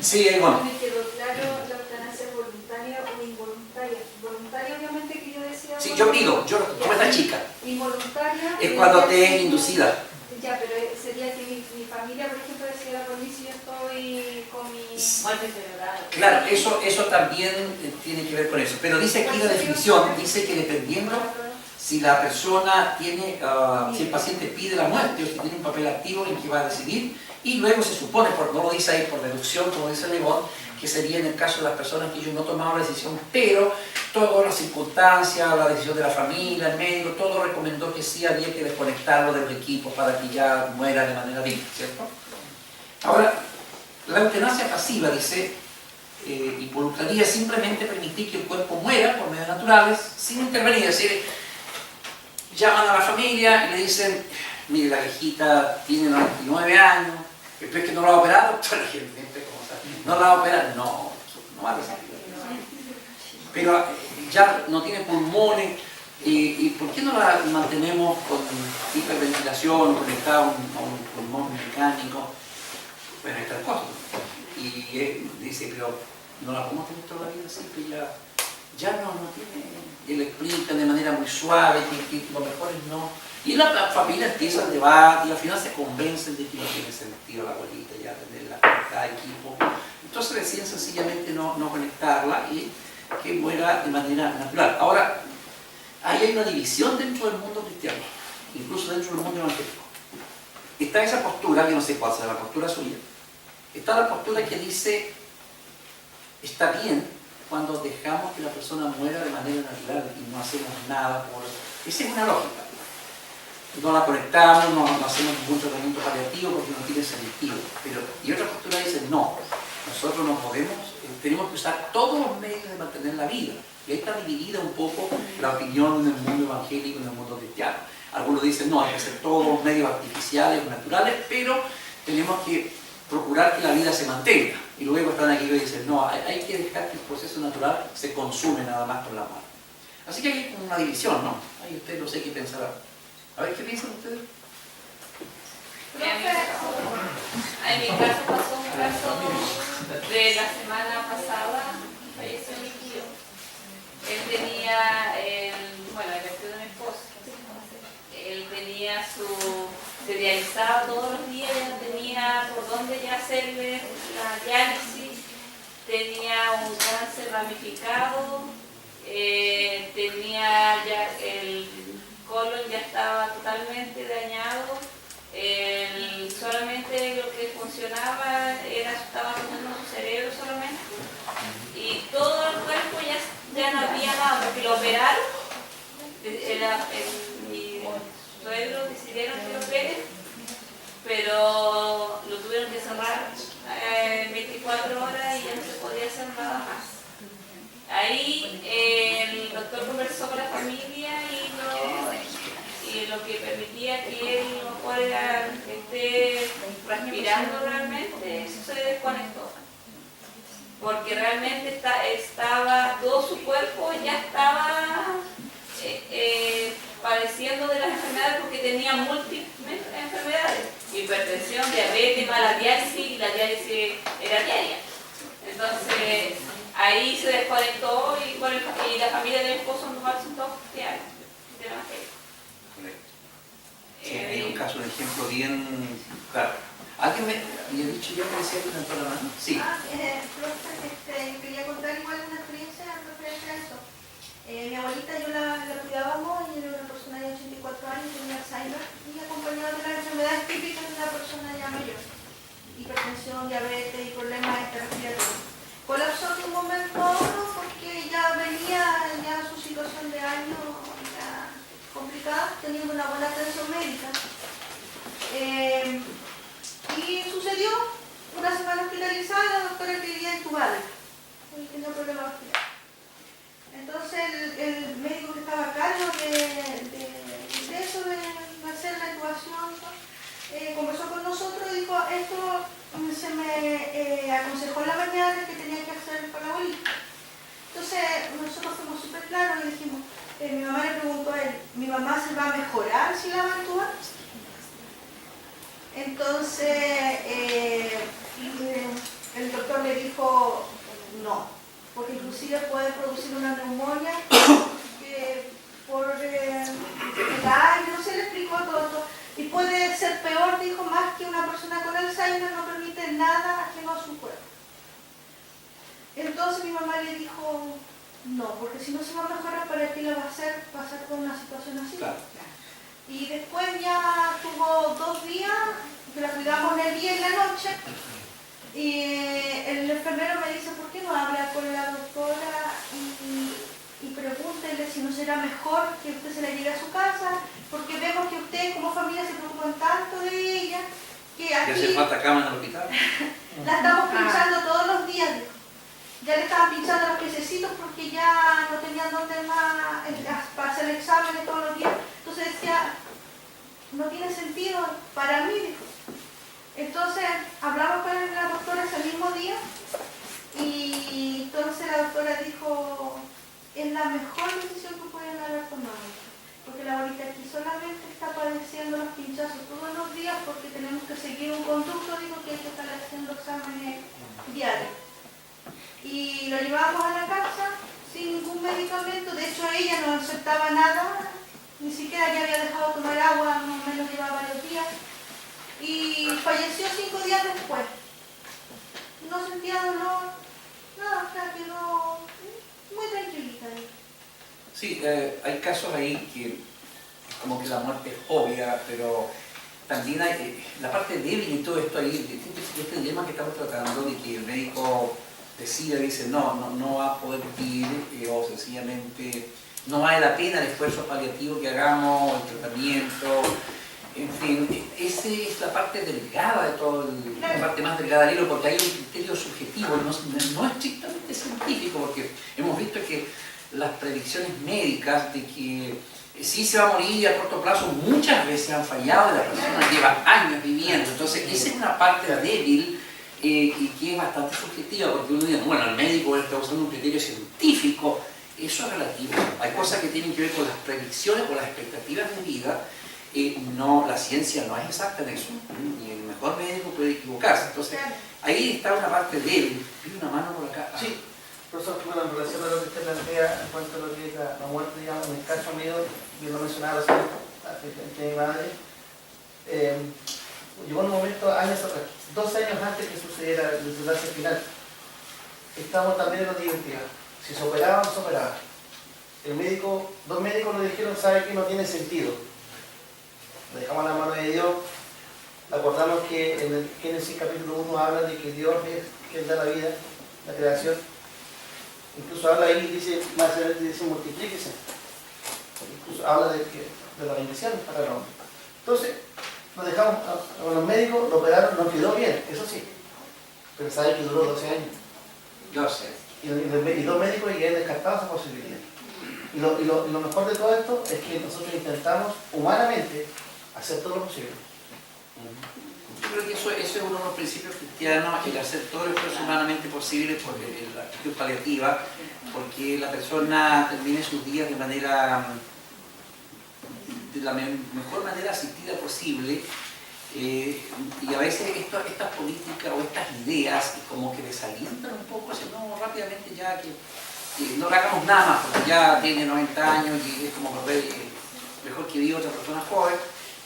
sí, bueno. Me quedó claro la eutanasia voluntaria o involuntaria. Voluntaria, obviamente, que yo decía. Sí, yo pido, como esta chica. Involuntaria. Es cuando te es inducida. Ya, pero sería que mi familia, por ejemplo, decía la policía, yo estoy con mi muerte cerebral. Claro, eso también tiene que ver con eso. Pero dice aquí la definición, dice que dependiendo si la persona tiene, si el paciente pide la muerte o si tiene un papel activo en que va a decidir, y luego se supone, no lo dice ahí por deducción, como dice Lebón, que sería en el caso de las personas que ellos no tomaron la decisión, pero todas las circunstancias, la decisión de la familia, el médico, todo recomendó que sí había que desconectarlo del equipo para que ya muera de manera digna, ¿cierto? Ahora, la eutanasia pasiva, dice, involucraría simplemente permitir que el cuerpo muera por medios naturales sin intervenir, es decir, llaman a la familia y le dicen, mire, la viejita tiene 99 años, pero es que no la va a operar, doctor, la gente no la va a operar, no va a recibir. Pero ya no tiene pulmones, ¿y por qué no la mantenemos con hiperventilación, conectada a un pulmón mecánico? Bueno, ahí está el costo. Y él dice, pero no la podemos tener toda la vida así, que ya no tiene. Y le explican de manera muy suave que lo mejor es no. Y la familia empieza el debate y al final se convencen de que no tiene sentido la abuelita ya tenerla conectada a equipo. Entonces deciden sencillamente no conectarla y que muera de manera natural. Ahora, ahí hay una división dentro del mundo cristiano, incluso dentro del mundo evangélico. Está esa postura, que no sé cuál será la postura suya. Está la postura que dice, está bien cuando dejamos que la persona muera de manera natural y no hacemos nada por... Esa es una lógica. No la conectamos, no hacemos ningún tratamiento paliativo porque no tiene sentido. Y otra postura dice, no, nosotros no podemos, tenemos que usar todos los medios de mantener la vida. Y ahí está dividida un poco la opinión en el mundo evangélico y en el mundo cristiano. Algunos dicen, no, hay que hacer todos los medios artificiales, naturales, pero tenemos que procurar que la vida se mantenga. Y luego están aquí y dicen, no, hay que dejar que el proceso natural se consume nada más con la muerte. Así que hay una división, ¿no? Ahí usted no sé qué pensará. A ver, ¿qué piensan ustedes? En mi caso pasó un caso de la semana pasada, falleció mi tío. Él tenía, bueno, el vestido de mi esposo, él tenía se dializaba todos los días, ya tenía por dónde ya hacerle la diálisis, tenía un cáncer ramificado, tenía ya el colon ya estaba totalmente dañado, solamente lo que funcionaba estaba funcionando su cerebro solamente, y todo el cuerpo ya no había nada, porque lo operaron, mi suegro porque realmente estaba, todo su cuerpo ya estaba padeciendo de las enfermedades porque tenía múltiples enfermedades, hipertensión, diabetes, mala diálisis, y la diálisis era diaria. Entonces ahí se desconectó y la familia del esposo no va a ser todos cristianos del Evangelio. Sí, hay un caso, un ejemplo bien claro. ¿Alguien me había dicho yo que decía que levantó la mano? Sí. Quería contar igual una experiencia referente a eso. Mi abuelita yo la cuidábamos y era una persona de 84 años, tenía Alzheimer y acompañada de las enfermedades típicas de una persona ya mayor. Hipertensión, diabetes y problemas respiratorios. Colapsó en un momento a otro porque ya venía ya su situación de año ya complicada, teniendo una buena atención médica. Y sucedió una semana hospitalizada, la doctora quería intubarla, porque tenía problemas respiratorios. Entonces el médico que estaba a cargo de eso, de hacer la intubación, conversó con nosotros y dijo, esto se me aconsejó en la mañana que tenía que hacer para la abuelita. Entonces nosotros fuimos súper claros y dijimos, mi mamá le preguntó a él, ¿mi mamá se va a mejorar si la va a intubar? Entonces el doctor le dijo, no, porque inclusive puede producir una neumonía por el aire, no se le explicó todo esto. Y puede ser peor, dijo, más que una persona con Alzheimer no permite nada ajeno a su cuerpo. Entonces mi mamá le dijo, no, porque si no se va a mejorar, ¿para qué la va a hacer pasar por una situación así? Claro. Y después ya tuvo 2 días, que la cuidamos en el día y en la noche, y el enfermero me dice, ¿por qué no habla con la doctora y pregúntele si no será mejor que usted se la lleve a su casa? Porque vemos que ustedes como familia se preocupan tanto de ella, que aquí... ¿Que hace falta cama en el hospital? La estamos pinchando todos los días, dijo. Ya le estaban pinchando los piececitos porque ya no tenían dónde más para hacer exámenes todos los días. Entonces decía, no tiene sentido para mí, dijo. Entonces hablamos con la doctora ese mismo día y entonces la doctora dijo, es la mejor decisión que pueden haber tomado, porque la abuelita aquí solamente está padeciendo los pinchazos todos los días porque tenemos que seguir un conducto, dijo, que hay que estar haciendo exámenes diarios. Y lo llevábamos a la casa sin ningún medicamento, de hecho ella no aceptaba nada, ni siquiera ya había dejado tomar agua, más o menos llevaba varios días, y falleció 5 días después. No sentía dolor, nada, o sea, quedó muy tranquilita. Sí, hay casos ahí que como que la muerte es obvia, pero también hay la parte débil en todo esto ahí, este dilema que estamos tratando de que el médico decida, dice no va a poder vivir o sencillamente no vale la pena el esfuerzo paliativo que hagamos, el tratamiento, en fin, esa es la parte delgada de todo, la parte más delgada del hilo, porque hay un criterio subjetivo, no es estrictamente científico, porque hemos visto que las predicciones médicas de que sí se va a morir a corto plazo muchas veces han fallado y la persona lleva años viviendo, entonces esa es una parte débil y que es bastante subjetiva, porque uno dice, bueno, el médico está usando un criterio científico, eso es relativo, hay cosas que tienen que ver con las predicciones o las expectativas de vida. No, la ciencia no es exacta en eso, y el mejor médico puede equivocarse, entonces ahí está una parte débil. Pide una mano por acá. Sí, profesor, bueno, en relación a lo que usted plantea en cuanto a lo que es la muerte, digamos, en el caso mío, bien lo mencionaba recién, mi madre, llegó un momento, años atrás, 2 años antes que sucediera el desenlace final, estábamos también en la identidad, si se operaba o no se operaba. El médico, 2 médicos nos dijeron, sabe que no tiene sentido. Dejamos la mano de Dios, acordamos que en el Génesis capítulo 1 habla de que Dios es quien da la vida, la creación. Incluso habla ahí, dice, más adelante dice multiplíquese. Incluso habla de la bendición para el hombre. Entonces, nos dejamos a los médicos, lo operaron, nos quedó bien, eso sí. Pero sabe que duró 12 años. 12. Y 2 médicos y han descartado esa posibilidad. Y lo mejor de todo esto es que nosotros intentamos humanamente hacer todo lo posible. Yo creo que eso es uno de los principios cristianos, el hacer todo el esfuerzo humanamente posible por la actitud paliativa, porque la persona termine sus días de la mejor manera asistida posible. Y a veces estas políticas o estas ideas como que desalientan un poco, no rápidamente ya que no le hagamos nada más, porque ya tiene 90 años y es como volver, mejor que viva otra persona joven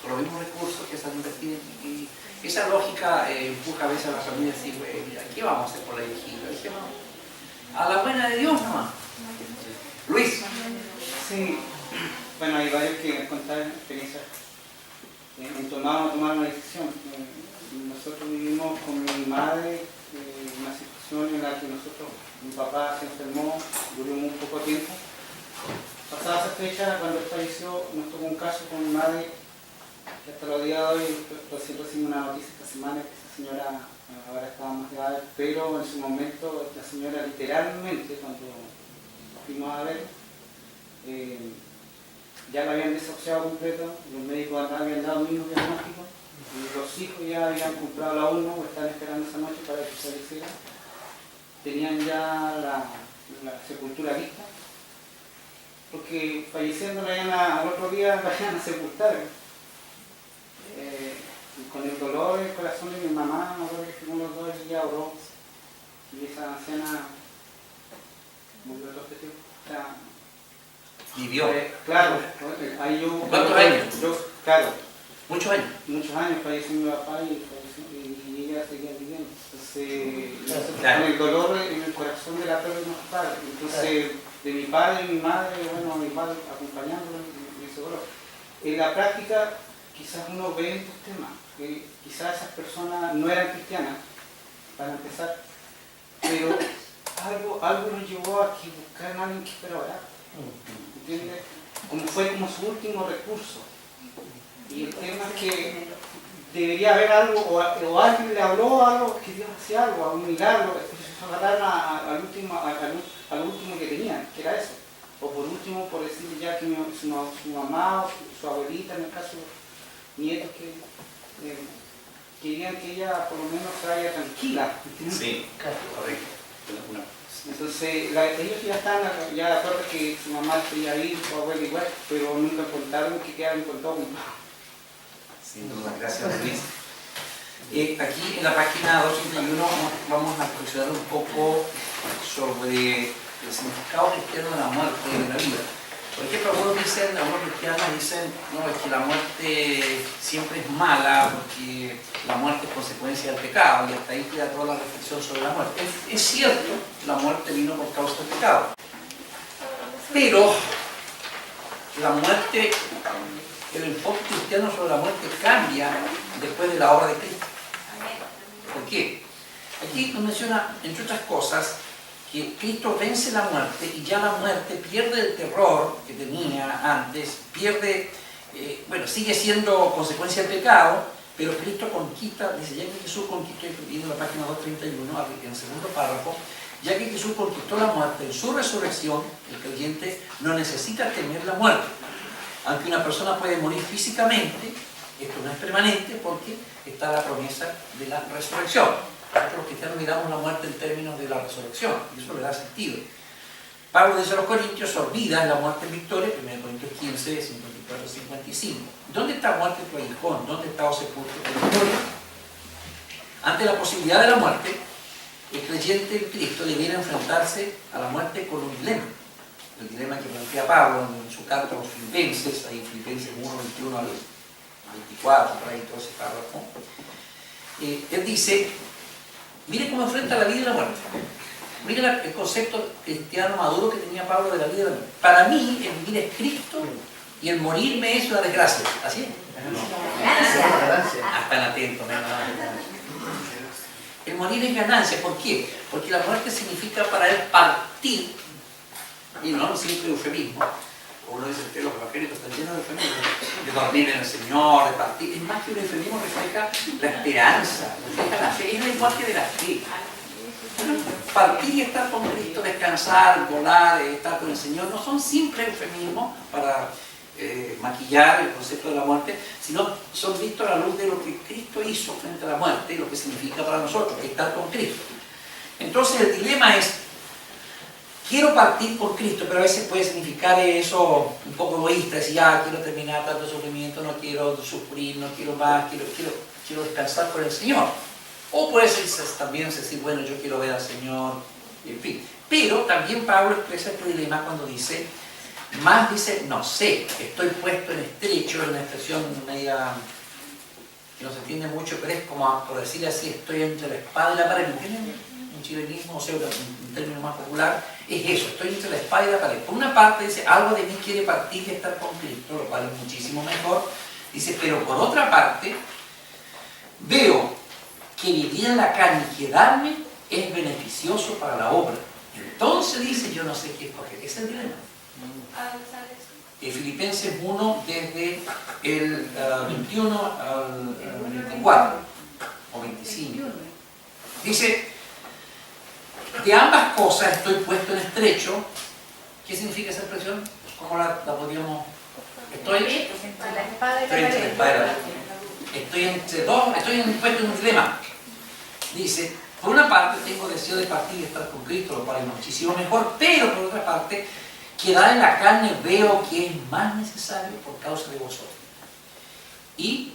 con los mismos recursos que se han invertido. Y esa lógica empuja a veces a la familia a decir, ¿qué vamos a hacer por la viejita? Dijimos, a la buena de Dios nomás. Luis. Sí, bueno, hay varios que contar experiencias en tomar una decisión. Nosotros vivimos con mi madre una situación en la que mi papá se enfermó, duró muy poco tiempo. Pasada esa fecha, cuando él falleció, nos tocó un caso con mi madre, que hasta los días de hoy, recién recibimos una noticia esta semana, que esa señora ahora estaba más grave, pero en su momento la señora literalmente, cuando fuimos a ver, ya la habían desahuciado completo, los médicos habían dado el mismo diagnóstico, y los hijos ya habían comprado la urna o estaban esperando esa noche para que falleciera. Tenían ya la sepultura lista, porque falleciendo al otro día la iban a sepultar. Con el dolor en el corazón de mi mamá, me acuerdo que fuimos los dos y ella oró, y esa anciana murió todo este tiempo. Vivió. Claro, ahí yo... ¿Cuántos años? Claro. Muchos años. Muchos años falleció mi papá y ella seguía viviendo. Entonces, claro, con el dolor en el corazón de la pérdida de nuestro padre. Entonces, de mi padre y mi madre, bueno, mi padre acompañándolo en ese dolor. En la práctica, quizás uno ve estos temas, que quizás esas personas no eran cristianas, para empezar, pero algo nos llevó a que buscaran a alguien que fuera orar. ¿Entiendes? Fue como su último recurso. Y el tema es que debería haber algo, o alguien le habló algo, que Dios hacía algo, a un milagro, se agarraron al último que tenían, que era eso. O por último, por decirle ya que su mamá o su abuelita, en el caso nietos que querían que ella por lo menos se vaya tranquila. ¿Entiendes? Sí, correcto. Entonces, ellos ya están de acuerdo que su mamá quería ir, su abuela igual, pero nunca contaron que quedaron con todo. Sin duda, gracias Luis. Aquí en la página 231 vamos a reflexionar un poco sobre el significado cristiano de la muerte y de la vida. Por ejemplo, algunos cristianos dicen, no, es que la muerte siempre es mala porque la muerte es consecuencia del pecado, y hasta ahí queda toda la reflexión sobre la muerte. Es cierto, la muerte vino por causa del pecado, pero la muerte, el enfoque cristiano sobre la muerte cambia después de la obra de Cristo. ¿Por qué? Aquí nos menciona, entre otras cosas, que Cristo vence la muerte y ya la muerte pierde el terror que tenía antes, sigue siendo consecuencia del pecado, pero Cristo conquista, dice, ya que Jesús conquistó, en la página 231, en el segundo párrafo, ya que Jesús conquistó la muerte en su resurrección, el creyente no necesita temer la muerte. Aunque una persona puede morir físicamente, esto no es permanente porque está la promesa de la resurrección. Nosotros los cristianos miramos la muerte en términos de la resurrección, y eso le da sentido. Pablo dice a los Corintios, olvida la muerte en victoria, 1 Corintios 15, 54, 55. ¿Dónde está muerte tu aguijón? ¿Dónde está sepulcro tu victoria? Ante la posibilidad de la muerte, el creyente en Cristo debiera enfrentarse a la muerte con un dilema. El dilema que plantea Pablo en su carta a los Filipenses, ahí Filipenses 1, 21 al 24, por ahí todo ese párrafo. Él dice, mire cómo enfrenta la vida y la muerte. Mire el concepto cristiano maduro que tenía Pablo de la vida y la muerte. Para mí, el vivir es Cristo y el morirme es una desgracia. ¿Así es? Están atentos, el morir es ganancia. ¿Por qué? Porque la muerte significa para él partir, y no un simple eufemismo. Uno dice que los evangélicos están llenos de eufemismos, de dormir en el Señor, de partir. Es más que un eufemismo, refleja la esperanza, refleja la fe, es el lenguaje de la fe. Partir y estar con Cristo, descansar, volar, estar con el Señor, no son simples eufemismos para maquillar el concepto de la muerte, sino son vistos a la luz de lo que Cristo hizo frente a la muerte y lo que significa para nosotros estar con Cristo. Entonces el dilema es, quiero partir con Cristo, pero a veces puede significar eso un poco egoísta, decir, quiero terminar tanto sufrimiento, no quiero sufrir, no quiero más, quiero descansar con el Señor. O puede ser también decir, bueno, yo quiero ver al Señor, en fin. Pero también Pablo expresa este dilema cuando dice, más dice, no sé, estoy puesto en estrecho, es una expresión media que no se entiende mucho, pero es como, por decir así, estoy entre la espada y la pared. ¿Entienden? Un chilenismo, o sea, un término más popular, es eso, estoy entre la espada y la pared. Por una parte dice, algo de mí quiere partir y estar con Cristo, lo cual es muchísimo mejor. Dice, pero por otra parte, veo que vivir en la carne y quedarme es beneficioso para la obra. Entonces dice, yo no sé qué escoger. Ese es el dilema. Filipenses 1, desde el 21 al 24 o 25. Dice, de ambas cosas estoy puesto en estrecho. ¿Qué significa esa expresión? ¿Cómo la podríamos...? Estoy entre la espada y la pared. Estoy puesto en un dilema. Dice, por una parte tengo deseo de partir y estar con Cristo, lo cual es muchísimo mejor, pero por otra parte, quedar en la carne veo que es más necesario por causa de vosotros. Y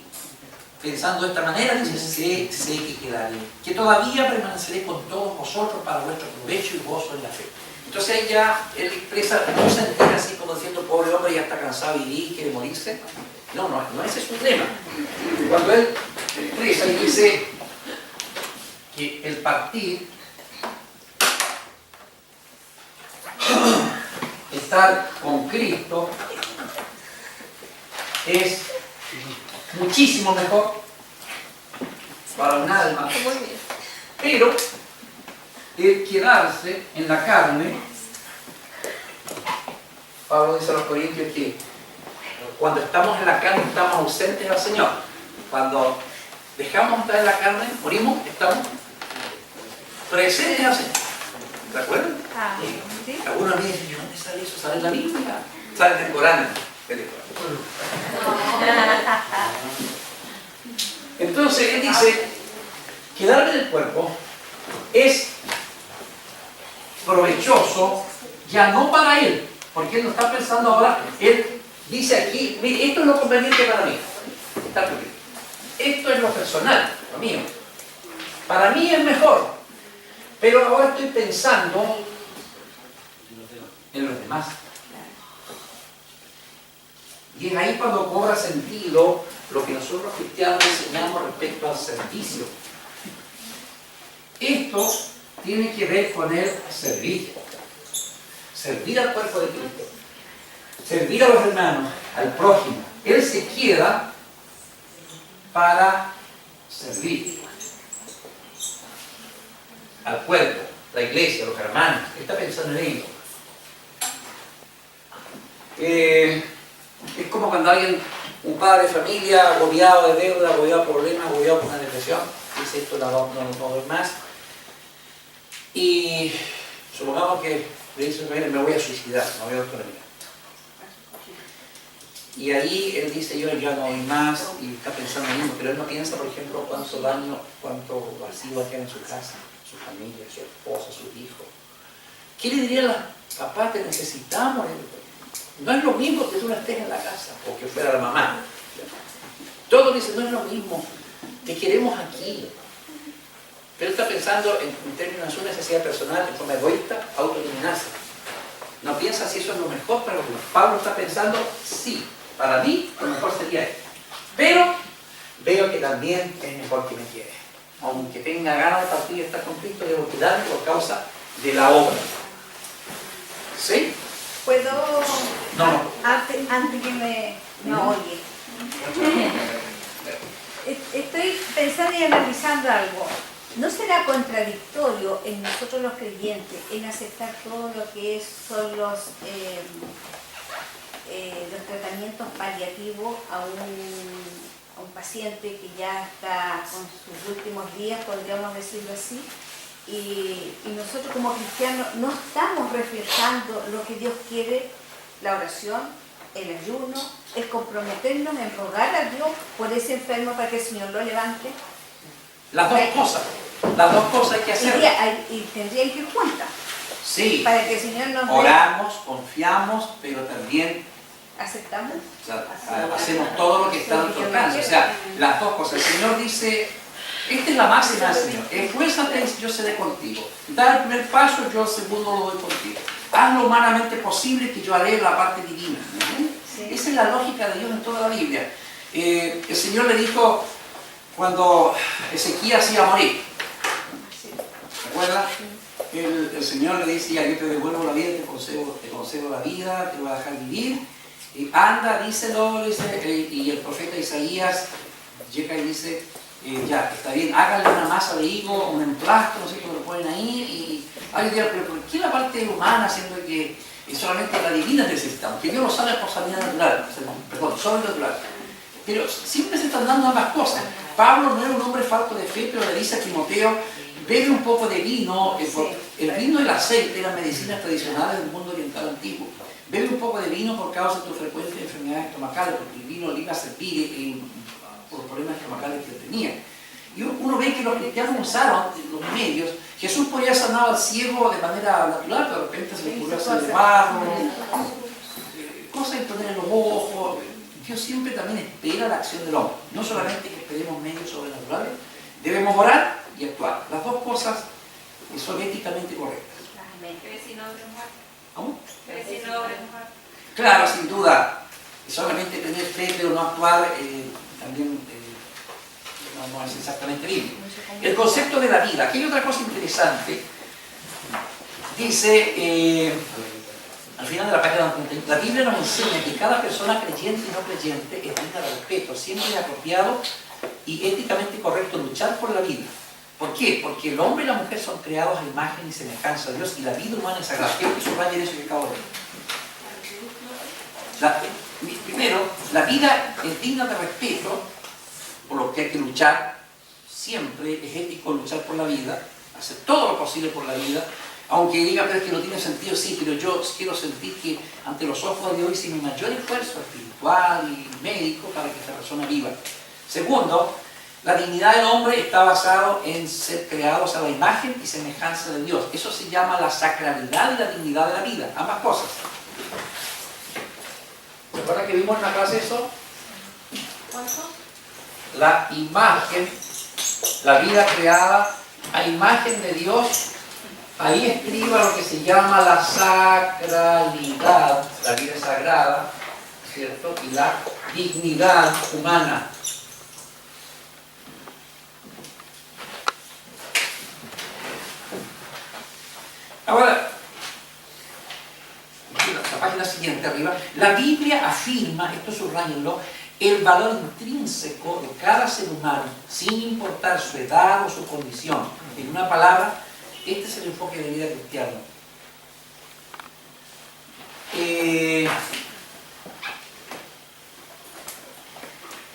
pensando de esta manera, dice, sé que quedaré, que todavía permaneceré con todos vosotros para vuestro provecho y gozo en la fe. Entonces ahí ya él expresa, no se entera así como diciendo, pobre hombre, ya está cansado de vivir, quiere morirse. No, ese es su dilema. Cuando él expresa y dice que el partir, estar con Cristo, es muchísimo mejor para un alma, pero el quedarse en la carne, Pablo dice a los Corintios que cuando estamos en la carne estamos ausentes al Señor. Cuando dejamos de estar en la carne, morimos, estamos presentes al Señor. ¿De acuerdo? ¿Sí? Algunos me dicen, ¿dónde sale eso? ¿Sale en la Biblia? Sale en el Corán. Entonces él dice, quedarme en el cuerpo es provechoso ya no para él, porque él no está pensando ahora, él dice aquí, mire, esto es lo conveniente para mí, está bien. Esto es lo personal, lo mío. Para mí es mejor, pero ahora estoy pensando en los demás. Y es ahí cuando cobra sentido lo que nosotros los cristianos enseñamos respecto al servicio. Esto tiene que ver con el servir. Servir al cuerpo de Cristo. Servir a los hermanos, al prójimo. Él se queda para servir al cuerpo, la iglesia, los hermanos. Está pensando en ello. Es como cuando alguien, un padre de familia, agobiado de deuda, agobiado por problemas, agobiado por una depresión, dice esto no doy más. Y supongamos que le dice, me voy a suicidar, me voy a autonomía. Y ahí él dice, yo ya no doy más, y está pensando en lo mismo, pero él no piensa, por ejemplo, cuánto daño, cuánto vacío va a quedar en su casa, su familia, su esposa, sus hijos. ¿Qué le diría a los papás? Te necesitamos. No es lo mismo que tú no estés en la casa o que fuera la mamá. Todos dicen, no es lo mismo, te queremos aquí. Pero él está pensando en términos de su necesidad personal, de forma egoísta, autoeliminarse. No piensa si eso es lo mejor para los demás. Pablo está pensando, sí, para mí lo mejor sería esto. Pero veo que también es mejor que me quiere. Aunque tenga ganas de partir y estar con Cristo, debo quedarme por causa de la obra. ¿Sí? ¿Puedo, No. antes que me oye? Estoy pensando y analizando algo. ¿No será contradictorio en nosotros los creyentes en aceptar todo lo que son los tratamientos paliativos a un paciente que ya está con sus últimos días, podríamos decirlo así? Y nosotros como cristianos no estamos reflejando lo que Dios quiere, la oración, el ayuno, es comprometernos en rogar a Dios por ese enfermo para que el Señor lo levante. Las dos cosas hay que hacer. Y tendrían que ir juntas, Sí, para que el Señor nos dé. oramos, confiamos, pero también ¿Aceptamos? o sea, hacemos todo lo que está a nuestro alcance. O sea, las dos cosas. El Señor dice, esta es la máxima del Señor: esfuérzate y yo seré contigo. Da el primer paso, yo el segundo lo doy contigo. Haz lo humanamente posible que yo haré la parte divina. Sí. Esa es la lógica de Dios en toda la Biblia. El Señor le dijo cuando Ezequías iba a morir, ¿se acuerdan? El Señor le dice, ya, yo te devuelvo la vida, te concedo la vida, te voy a dejar vivir. Anda, díselo, y el profeta Isaías llega y dice, ya, está bien, háganle una masa de higo, un emplasto, no sé cómo lo ponen ahí, y alguien dirá, pero ¿por qué la parte humana, siendo que solamente la divina necesitamos? Que Dios lo sabe por sanidad natural, perdón, sobrenatural. Pero siempre se están dando ambas cosas. Pablo no era un hombre falto de fe, pero le dice a Timoteo, bebe un poco de vino. El vino y el aceite eran medicinas tradicionales del mundo oriental antiguo. Bebe un poco de vino por causa de tu frecuente enfermedades estomacales, porque el vino le iba a servir por los problemas estomacales que tenía. Y uno ve que los cristianos usaron los medios. Jesús podía sanar al ciego de manera natural, pero de repente se le ocurrió hacer de barro, cosas de poner en los ojos. Dios siempre también espera la acción del hombre. No solamente que esperemos medios sobrenaturales, debemos orar y actuar. Las dos cosas son éticamente correctas. ¿Cómo? Claro, sin duda. Solamente tener fe pero no actuar también no es exactamente bíblico. El concepto de la vida. Aquí hay otra cosa interesante. Dice, al final de la página 91, la Biblia nos enseña que cada persona creyente y no creyente es digna de respeto, siempre es apropiado y éticamente correcto luchar por la vida. ¿Por qué? Porque el hombre y la mujer son creados a imagen y semejanza de Dios y la vida humana es sagrada. Quiero que subrayen eso que acabo de decir. Primero, la vida es digna de respeto, por lo que hay que luchar. Siempre es ético luchar por la vida, hacer todo lo posible por la vida. Aunque diga, pero es que no tiene sentido, sí, pero yo quiero sentir que ante los ojos de Dios hice mi mayor esfuerzo espiritual y médico para que esta persona viva. Segundo, la dignidad del hombre está basado en ser creados a la imagen y semejanza de Dios. Eso se llama la sacralidad y la dignidad de la vida, ambas cosas. ¿Se acuerdan que vimos en la clase eso? ¿Cuánto? La imagen, la vida creada a imagen de Dios. Ahí escriba lo que se llama la sacralidad, la vida sagrada, ¿cierto? Y la dignidad humana. Ahora, la página siguiente arriba, la Biblia afirma, esto subrayenlo, el valor intrínseco de cada ser humano, sin importar su edad o su condición. En una palabra, este es el enfoque de vida cristiano.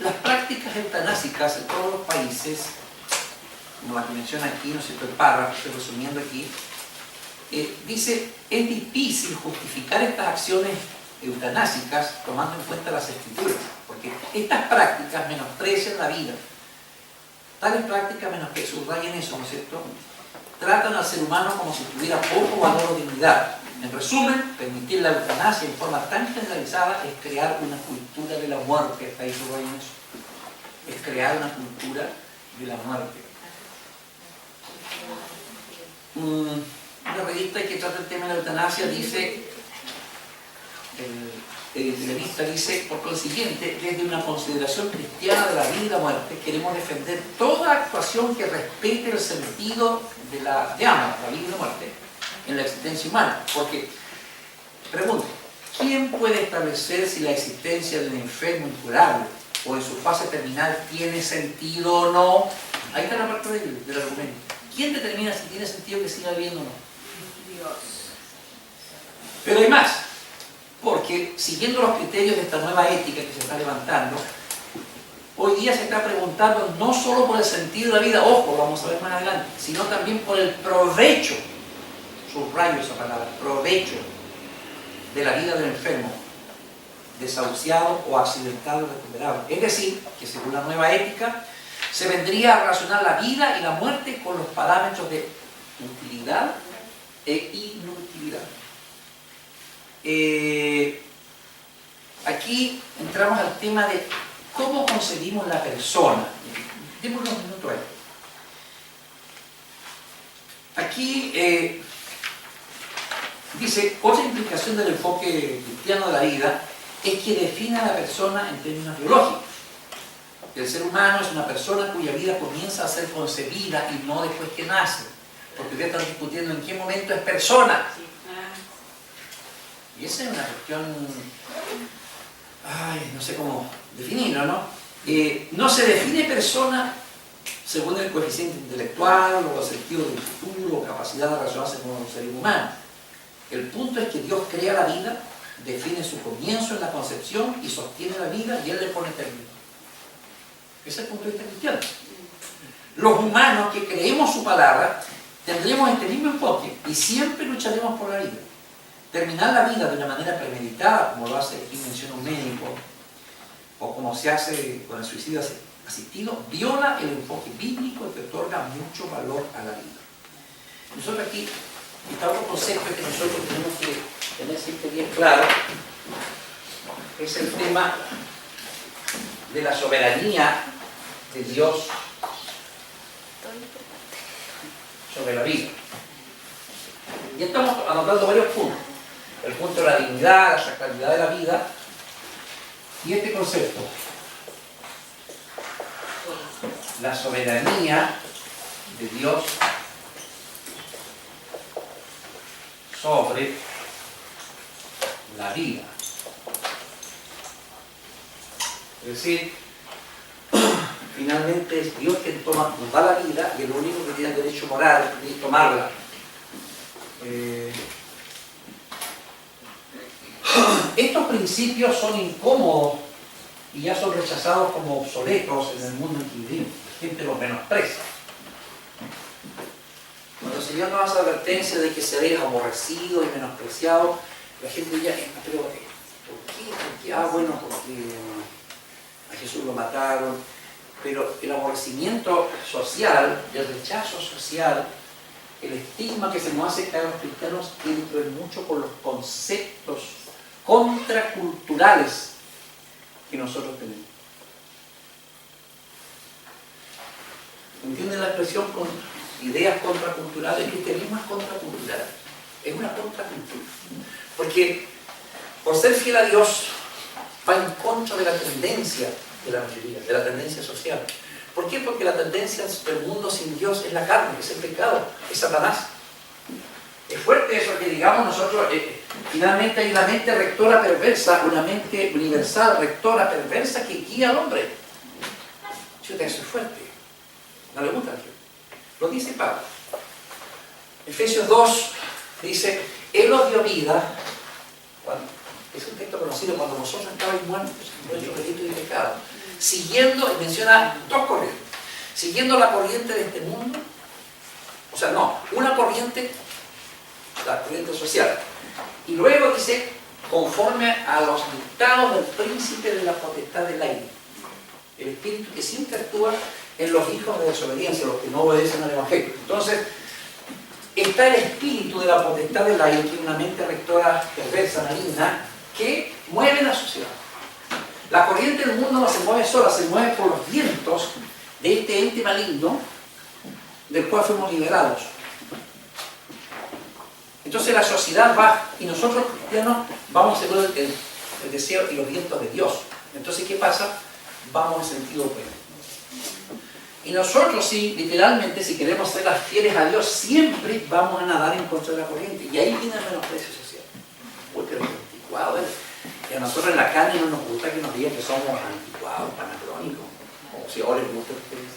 Las prácticas eutanásicas en todos los países, como la que menciona aquí, no sé, el párrafo, estoy resumiendo aquí, dice, es difícil justificar estas acciones eutanásicas tomando en cuenta las escrituras, porque estas prácticas menosprecian la vida. Tales prácticas menosprecian, subrayen eso, ¿no es cierto? Tratan al ser humano como si tuviera poco valor o dignidad. En resumen, permitir la eutanasia en forma tan generalizada es crear una cultura de la muerte. Está ahí subrayen eso. Es crear una cultura de la muerte. Una revista que trata el tema de la eutanasia dice, el entrevista dice, por consiguiente, desde una consideración cristiana de la vida y la muerte, queremos defender toda actuación que respete el sentido de la vida y la muerte, en la existencia humana. Porque, pregunto, ¿quién puede establecer si la existencia de un enfermo incurable o en su fase terminal tiene sentido o no? Ahí está la parte del argumento. ¿Quién determina si tiene sentido que siga viviendo o no? Dios. Pero hay más, porque siguiendo los criterios de esta nueva ética que se está levantando, hoy día se está preguntando no solo por el sentido de la vida, ojo, lo vamos a ver más adelante, sino también por el provecho, subrayo esa palabra, provecho de la vida del enfermo. desahuciado o accidentado irrecuperable. Es decir, que según la nueva ética, se vendría a relacionar la vida y la muerte con los parámetros de utilidad e inutilidad. Aquí entramos al tema de cómo concebimos la persona. Démosle un minuto a esto. Aquí dice, otra implicación del enfoque cristiano de la vida es que define a la persona en términos biológicos. El ser humano es una persona cuya vida comienza a ser concebida y no después que nace. Porque ustedes están discutiendo en qué momento es persona. Y esa es una cuestión, no sé cómo definirlo, ¿no? No se define persona según el coeficiente intelectual o el sentido del futuro o capacidad de relacionarse con los seres humanos. El punto es que Dios crea la vida, define su comienzo en la concepción y sostiene la vida y Él le pone término. Ese es el punto de vista cristiano. Los humanos que creemos su palabra tendremos este mismo enfoque y siempre lucharemos por la vida. Terminar la vida de una manera premeditada, como lo hace aquí menciona un médico, o como se hace con el suicidio asistido, viola el enfoque bíblico que otorga mucho valor a la vida. Nosotros aquí está otro concepto que nosotros tenemos que tener siempre bien claro, es el tema de la soberanía de Dios sobre la vida. Y estamos anotando varios puntos. El punto de la dignidad, la sacralidad de la vida y este concepto. La soberanía de Dios sobre la vida. Es decir, finalmente es Dios quien nos da la vida y el único que tiene el derecho moral de tomarla. Estos principios son incómodos y ya son rechazados como obsoletos en el mundo en que vivimos. La gente los menosprecia. Cuando el Señor nos hace advertencia de que seréis aborrecidos y menospreciados, la gente ya, pero ¿por qué? Bueno, porque a Jesús lo mataron. Pero el aborrecimiento social, el rechazo social, el estigma que se nos hace caer a los cristianos tiene que ver mucho con los conceptos contraculturales que nosotros tenemos. ¿Entienden la expresión con ideas contraculturales? El cristianismo es contracultural, es una contracultura. Porque por ser fiel a Dios va en contra de la tendencia de la mayoría, de la tendencia social. ¿Por qué? Porque la tendencia del mundo sin Dios es la carne, es el pecado, es Satanás. Es fuerte eso que digamos nosotros, finalmente hay una mente rectora perversa, una mente universal rectora perversa que guía al hombre. Eso es fuerte. No le gusta a Dios. Lo dice Pablo. Efesios 2 dice, Él os dio vida, es un texto conocido, cuando vosotros estabais muertos en vuestros delitos y pecados, siguiendo, y menciona dos corrientes, siguiendo la corriente de este mundo, o sea, no, una corriente, la corriente social, y luego dice, conforme a los dictados del príncipe de la potestad del aire, el espíritu que siempre actúa en los hijos de desobediencia, los que no obedecen al Evangelio. Entonces, está el espíritu de la potestad del aire, que es una mente rectora perversa, maligna, que mueve la sociedad. La corriente del mundo no se mueve sola, se mueve por los vientos de este ente maligno del cual fuimos liberados. Entonces la sociedad va, y nosotros cristianos vamos según el deseo y los vientos de Dios. Entonces, ¿qué pasa? Vamos en sentido opuesto. Y nosotros sí, literalmente, si queremos ser las fieles a Dios, siempre vamos a nadar en contra de la corriente. Y ahí viene el menosprecio social. Porque los anticuados, y a nosotros en la carne no nos gusta que nos digan que somos anticuados, anacrónicos. O si ahora les gusta a ustedes.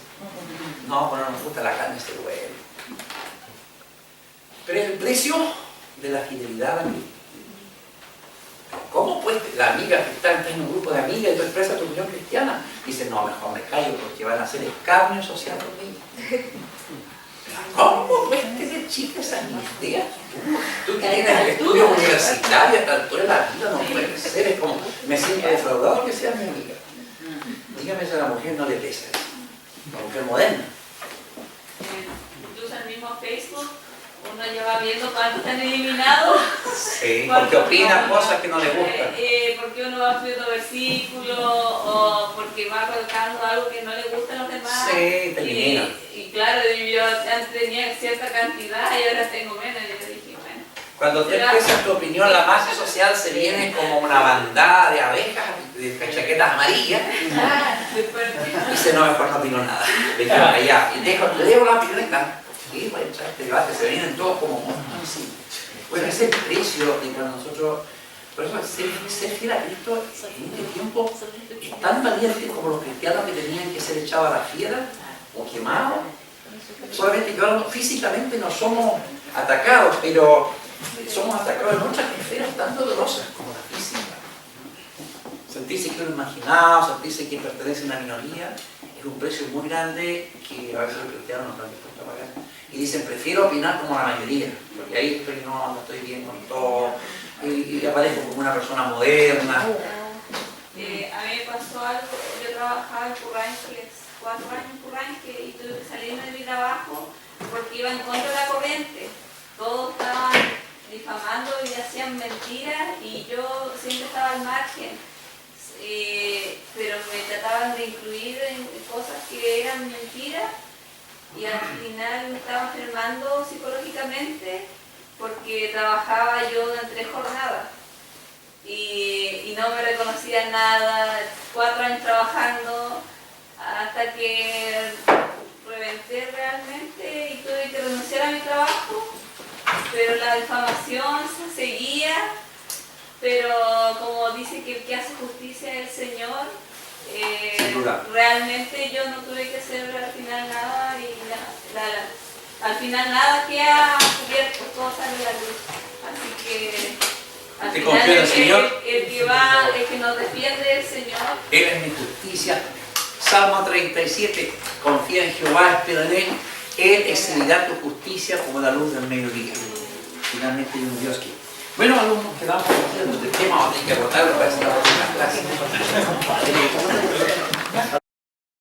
No, bueno, nos gusta la carne, se duele. Pero es el precio de la fidelidad a Cristo. ¿Cómo pues la amiga que está en un grupo de amigas y tú expresas tu opinión cristiana? Dice, no, mejor me callo porque van a hacer escarnio social conmigo. ¿Cómo pues chica esa idea. Tú que tienes estudios universitarios a esta altura de la vida, no puede ser. Es como, me siento defraudado que sea mi amiga. Dígame si a la mujer no le pesa. La mujer moderna. Incluso en el mismo Facebook, uno lleva viendo cuántos están eliminados. Sí, porque opina cosas que no le gustan. Porque uno va subiendo versículos o porque va colocando algo que no le gusta a los demás. Sí, te elimina. Y claro, yo antes tenía cierta cantidad y ahora tengo menos. Y yo dije, bueno. Cuando te expresas tu opinión, la masa social se viene como una bandada de abejas, de chaquetas amarillas. Dice, no, mejor no opino nada. Le quedo allá. Y le dejo la opinión acá. Sí, para entrar a este debate, se vienen todos como sí. Bueno, ese es el precio de cuando nosotros, por eso ser fiel a Cristo en este tiempo es tan valiente como los cristianos que tenían que ser echados a la fiera o quemados. Solamente que ahora físicamente no somos atacados, pero somos atacados en otras esferas tan dolorosas como la física. Sentirse que uno es marginado, sentirse que pertenece a una minoría, es un precio muy grande que a veces los cristianos no están dispuestos a pagar. Y dicen, prefiero opinar como la mayoría, porque ahí estoy, no estoy bien con todo, y aparezco como una persona moderna. A mí me pasó algo, yo trabajaba en Curranque, 4 años en Curranque, y tuve que salirme de mi trabajo porque iba en contra de la corriente. Todos estaban difamando y hacían mentiras, y yo siempre estaba al margen. Pero me trataban de incluir en cosas que eran mentiras, y al final me estaba enfermando psicológicamente porque trabajaba yo en 3 jornadas y no me reconocían nada. 4 años trabajando hasta que reventé realmente y tuve que renunciar a mi trabajo, pero la difamación seguía. Pero como dice que el que hace justicia es el Señor, realmente yo no tuve que hacer al final nada, y al final nada queda cubierto, todo sale a la luz. Así que al Te final confío en el Señor. el que nos defiende es el Señor. Él es mi justicia. Salmo 37, confía en Jehová, espera en Él. Él exhibirá tu justicia como la luz del mediodía. Finalmente hay un Dios que... Bueno, alumnos, quedamos haciendo este tema, vamos a tener que agotarlo para esta próxima clase.